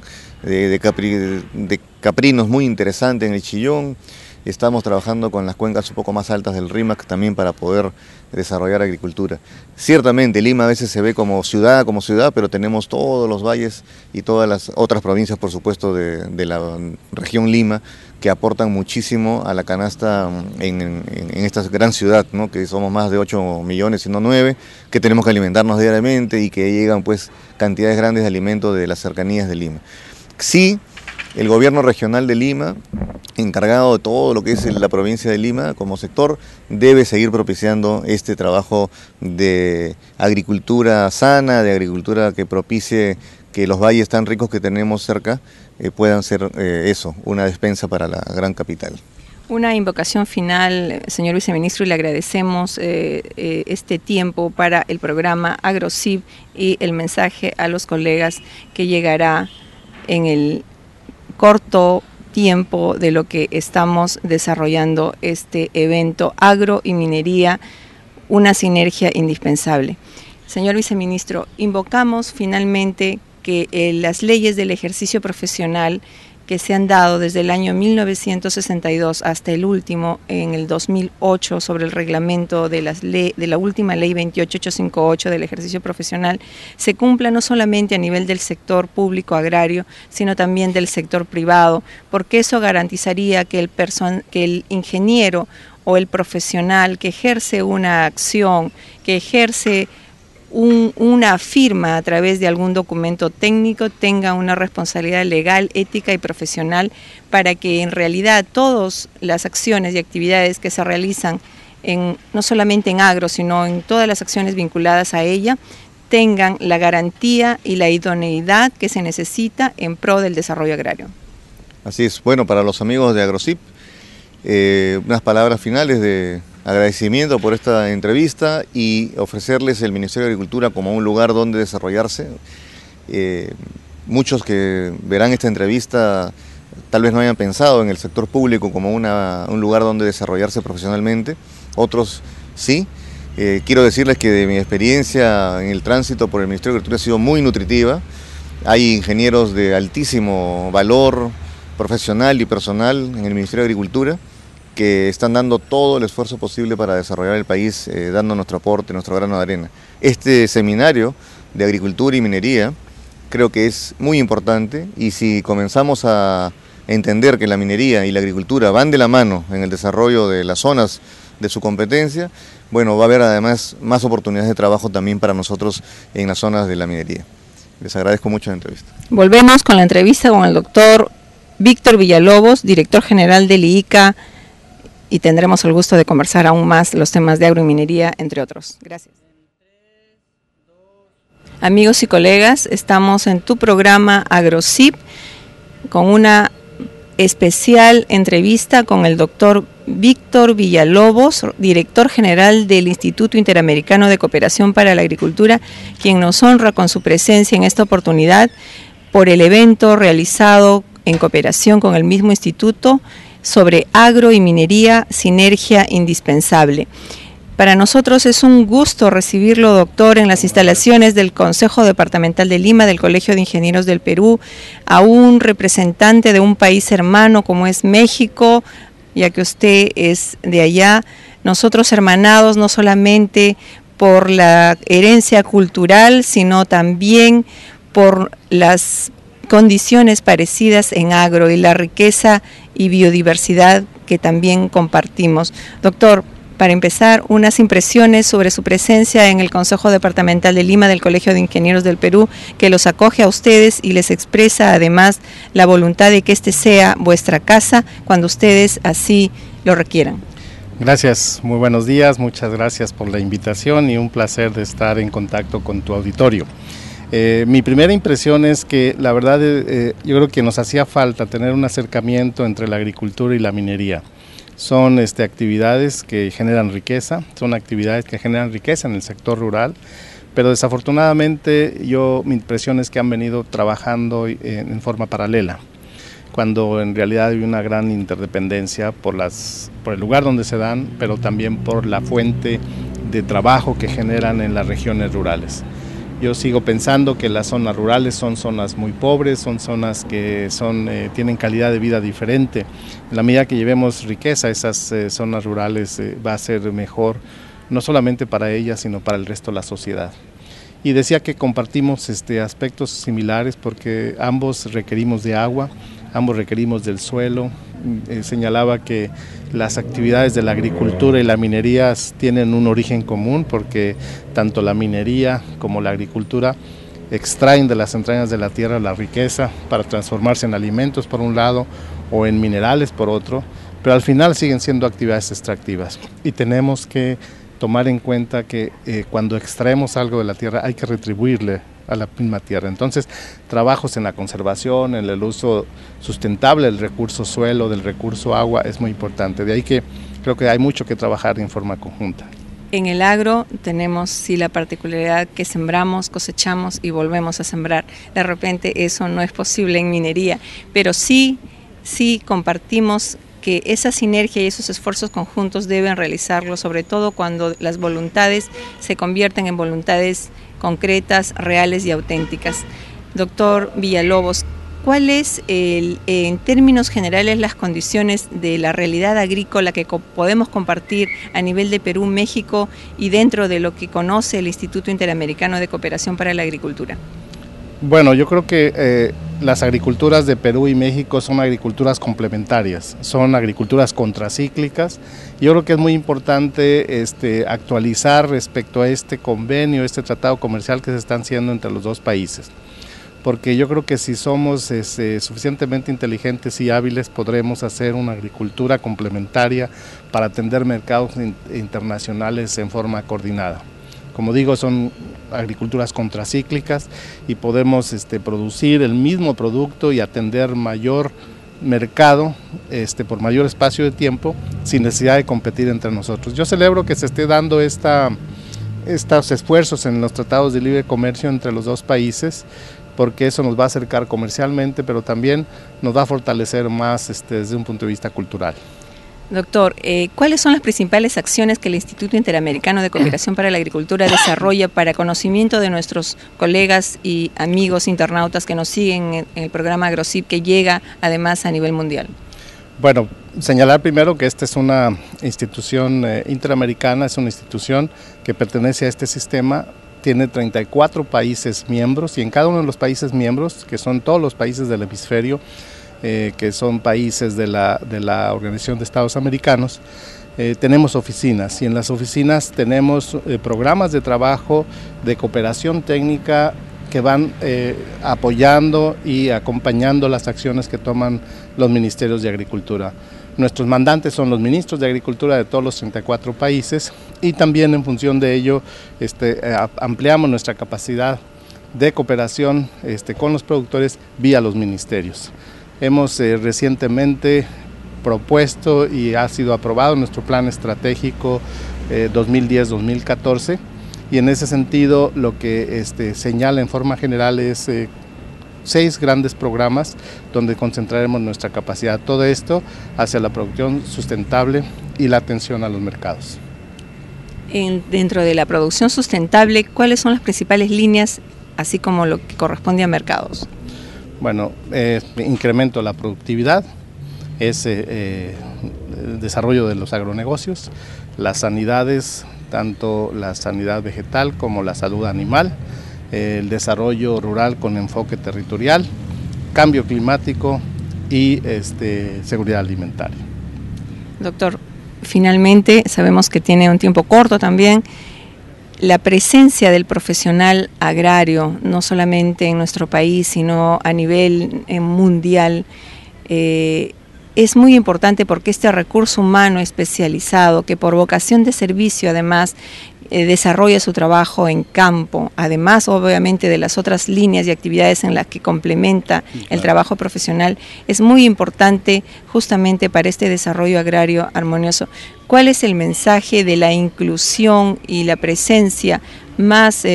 de caprinos muy interesante en el Chillón. Estamos trabajando con las cuencas un poco más altas del Rímac también para poder desarrollar agricultura. Ciertamente Lima a veces se ve como ciudad, pero tenemos todos los valles y todas las otras provincias, por supuesto, de la región Lima, que aportan muchísimo a la canasta en esta gran ciudad, ¿no? Que somos más de 8 millones, si no 9, que tenemos que alimentarnos diariamente y que llegan pues cantidades grandes de alimentos de las cercanías de Lima. Sí, el gobierno regional de Lima, encargado de todo lo que es la provincia de Lima como sector, debe seguir propiciando este trabajo de agricultura sana, de agricultura que propicie que los valles tan ricos que tenemos cerca puedan ser una despensa para la gran capital. Una invocación final, señor viceministro, y le agradecemos este tiempo para el programa AgroCIP y el mensaje a los colegas que llegará en el corto tiempo de lo que estamos desarrollando este evento Agro y Minería, una sinergia indispensable. Señor viceministro, invocamos finalmente que las leyes del ejercicio profesional que se han dado desde el año 1962 hasta el último, en el 2008, sobre el reglamento de la última ley 28858 del ejercicio profesional, se cumpla no solamente a nivel del sector público agrario, sino también del sector privado, porque eso garantizaría que el ingeniero o el profesional que ejerce una acción, que ejerce una firma a través de algún documento técnico, tenga una responsabilidad legal, ética y profesional, para que en realidad todas las acciones y actividades que se realizan no solamente en agro, sino en todas las acciones vinculadas a ella, tengan la garantía y la idoneidad que se necesita en pro del desarrollo agrario. Así es. Bueno, para los amigos de AgroCip, unas palabras finales de agradecimiento por esta entrevista y ofrecerles el Ministerio de Agricultura como un lugar donde desarrollarse. Muchos que verán esta entrevista tal vez no hayan pensado en el sector público como un lugar donde desarrollarse profesionalmente, otros sí. Quiero decirles que de mi experiencia en el tránsito por el Ministerio de Agricultura ha sido muy nutritiva. Hay ingenieros de altísimo valor profesional y personal en el Ministerio de Agricultura que están dando todo el esfuerzo posible para desarrollar el país, dando nuestro aporte, nuestro grano de arena. Este seminario de agricultura y minería creo que es muy importante, y si comenzamos a entender que la minería y la agricultura van de la mano en el desarrollo de las zonas de su competencia, bueno, va a haber además más oportunidades de trabajo también para nosotros en las zonas de la minería. Les agradezco mucho la entrevista. Volvemos con la entrevista con el doctor Víctor Villalobos, director general del IICA, y tendremos el gusto de conversar aún más los temas de agro y minería, entre otros. Gracias. Amigos y colegas, estamos en tu programa AgroCip con una especial entrevista con el doctor Víctor Villalobos, director general del Instituto Interamericano de Cooperación para la Agricultura, quien nos honra con su presencia en esta oportunidad por el evento realizado en cooperación con el mismo instituto sobre agro y minería, sinergia indispensable. Para nosotros es un gusto recibirlo, doctor, en las instalaciones del Consejo Departamental de Lima, del Colegio de Ingenieros del Perú, a un representante de un país hermano como es México, ya que usted es de allá. Nosotros hermanados no solamente por la herencia cultural, sino también por las condiciones parecidas en agro y la riqueza y biodiversidad que también compartimos. Doctor, para empezar, unas impresiones sobre su presencia en el Consejo Departamental de Lima del Colegio de Ingenieros del Perú, que los acoge a ustedes y les expresa además la voluntad de que este sea vuestra casa cuando ustedes así lo requieran. Gracias, muy buenos días, muchas gracias por la invitación y un placer de estar en contacto con tu auditorio. Mi primera impresión es que la verdad yo creo que nos hacía falta tener un acercamiento entre la agricultura y la minería. Son actividades que generan riqueza, son actividades que generan riqueza en el sector rural, pero desafortunadamente mi impresión es que han venido trabajando en forma paralela, cuando en realidad hay una gran interdependencia por el lugar donde se dan, pero también por la fuente de trabajo que generan en las regiones rurales. Yo sigo pensando que las zonas rurales son zonas muy pobres, son zonas que tienen calidad de vida diferente. En la medida que llevemos riqueza a esas zonas rurales va a ser mejor, no solamente para ellas, sino para el resto de la sociedad. Y decía que compartimos aspectos similares porque ambos requerimos de agua, ambos requerimos del suelo. Señalaba que las actividades de la agricultura y la minería tienen un origen común porque tanto la minería como la agricultura extraen de las entrañas de la tierra la riqueza para transformarse en alimentos por un lado o en minerales por otro, pero al final siguen siendo actividades extractivas y tenemos que tomar en cuenta que cuando extraemos algo de la tierra hay que retribuirle a la misma tierra. Entonces, trabajos en la conservación, en el uso sustentable del recurso suelo, del recurso agua, es muy importante. De ahí que creo que hay mucho que trabajar en forma conjunta. En el agro tenemos sí la particularidad que sembramos, cosechamos y volvemos a sembrar. De repente eso no es posible en minería, pero sí compartimos que esa sinergia y esos esfuerzos conjuntos deben realizarlo, sobre todo cuando las voluntades se convierten en voluntades concretas, reales y auténticas. Doctor Villalobos, ¿cuáles en términos generales las condiciones de la realidad agrícola que podemos compartir a nivel de Perú, México y dentro de lo que conoce el Instituto Interamericano de Cooperación para la Agricultura? Bueno, yo creo que las agriculturas de Perú y México son agriculturas complementarias, son agriculturas contracíclicas. Yo creo que es muy importante actualizar respecto a este convenio, este tratado comercial que se están haciendo entre los dos países, porque yo creo que si somos suficientemente inteligentes y hábiles podremos hacer una agricultura complementaria para atender mercados internacionales en forma coordinada. Como digo, son agriculturas contracíclicas y podemos producir el mismo producto y atender mayor mercado por mayor espacio de tiempo sin necesidad de competir entre nosotros. Yo celebro que se esté dando estos esfuerzos en los tratados de libre comercio entre los dos países, porque eso nos va a acercar comercialmente, pero también nos va a fortalecer más desde un punto de vista cultural. Doctor, ¿cuáles son las principales acciones que el Instituto Interamericano de Cooperación para la Agricultura desarrolla para conocimiento de nuestros colegas y amigos internautas que nos siguen en el programa AgroCip, que llega además a nivel mundial? Bueno, señalar primero que esta es una institución interamericana, es una institución que pertenece a este sistema, tiene 34 países miembros y en cada uno de los países miembros, que son todos los países del hemisferio, que son países de la Organización de Estados Americanos, tenemos oficinas y en las oficinas tenemos programas de trabajo de cooperación técnica que van apoyando y acompañando las acciones que toman los ministerios de Agricultura. Nuestros mandantes son los ministros de Agricultura de todos los 34 países y también en función de ello ampliamos nuestra capacidad de cooperación con los productores vía los ministerios. Hemos recientemente propuesto y ha sido aprobado nuestro plan estratégico 2010-2014 y en ese sentido lo que señala en forma general es 6 grandes programas donde concentraremos nuestra capacidad, todo esto hacia la producción sustentable y la atención a los mercados. Dentro de la producción sustentable, ¿cuáles son las principales líneas, así como lo que corresponde a mercados? Bueno, incremento de la productividad, es el desarrollo de los agronegocios, las sanidades, tanto la sanidad vegetal como la salud animal, el desarrollo rural con enfoque territorial, cambio climático y seguridad alimentaria. Doctor, finalmente sabemos que tiene un tiempo corto también. La presencia del profesional agrario, no solamente en nuestro país, sino a nivel mundial, es muy importante porque este recurso humano especializado, que por vocación de servicio además desarrolla su trabajo en campo, además obviamente de las otras líneas y actividades en las que complementa el trabajo profesional, es muy importante justamente para este desarrollo agrario armonioso. ¿Cuál es el mensaje de la inclusión y la presencia más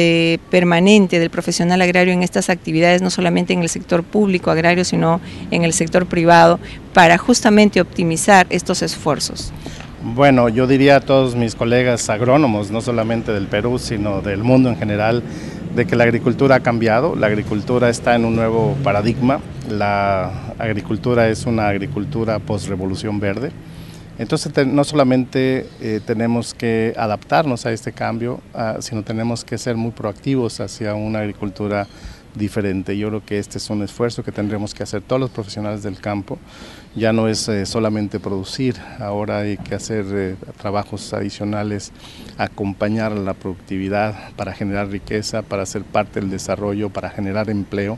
permanente del profesional agrario en estas actividades, no solamente en el sector público agrario, sino en el sector privado, para justamente optimizar estos esfuerzos? Bueno, yo diría a todos mis colegas agrónomos, no solamente del Perú, sino del mundo en general, de que la agricultura ha cambiado, la agricultura está en un nuevo paradigma, la agricultura es una agricultura post-revolución verde. Entonces no solamente tenemos que adaptarnos a este cambio, sino tenemos que ser muy proactivos hacia una agricultura diferente. Yo creo que este es un esfuerzo que tendremos que hacer todos los profesionales del campo. Ya no es solamente producir, ahora hay que hacer trabajos adicionales, acompañar la productividad para generar riqueza, para ser parte del desarrollo, para generar empleo,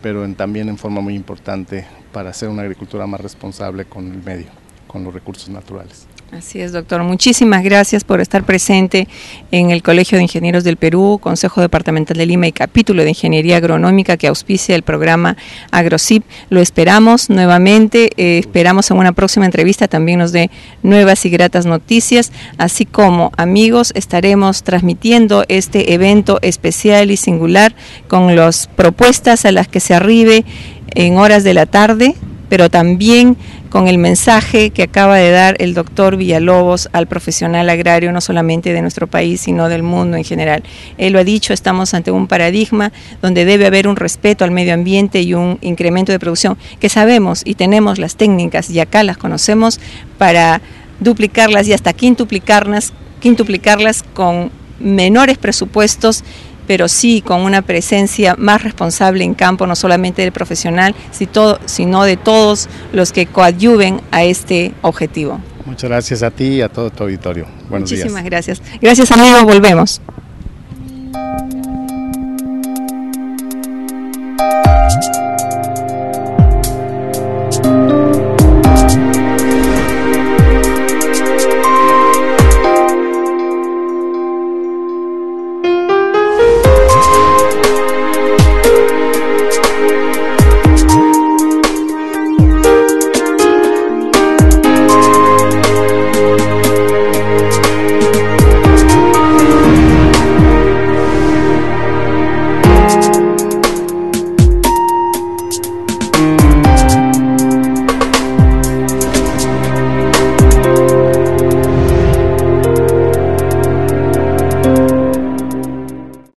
pero también en forma muy importante para hacer una agricultura más responsable con el medio, con los recursos naturales. Así es, doctor. Muchísimas gracias por estar presente en el Colegio de Ingenieros del Perú, Consejo Departamental de Lima y Capítulo de Ingeniería Agronómica que auspicia el programa AgroCip. Lo esperamos nuevamente, esperamos en una próxima entrevista también nos dé nuevas y gratas noticias, así como, amigos, estaremos transmitiendo este evento especial y singular con las propuestas a las que se arribe en horas de la tarde, pero también con el mensaje que acaba de dar el doctor Villalobos al profesional agrario, no solamente de nuestro país, sino del mundo en general. Él lo ha dicho, estamos ante un paradigma donde debe haber un respeto al medio ambiente y un incremento de producción, que sabemos y tenemos las técnicas y acá las conocemos para duplicarlas y hasta quintuplicarlas con menores presupuestos, pero sí con una presencia más responsable en campo, no solamente del profesional, sino de todos los que coadyuven a este objetivo. Muchas gracias a ti y a todo tu auditorio. Buenos días. Muchísimas gracias. Gracias, amigos, volvemos.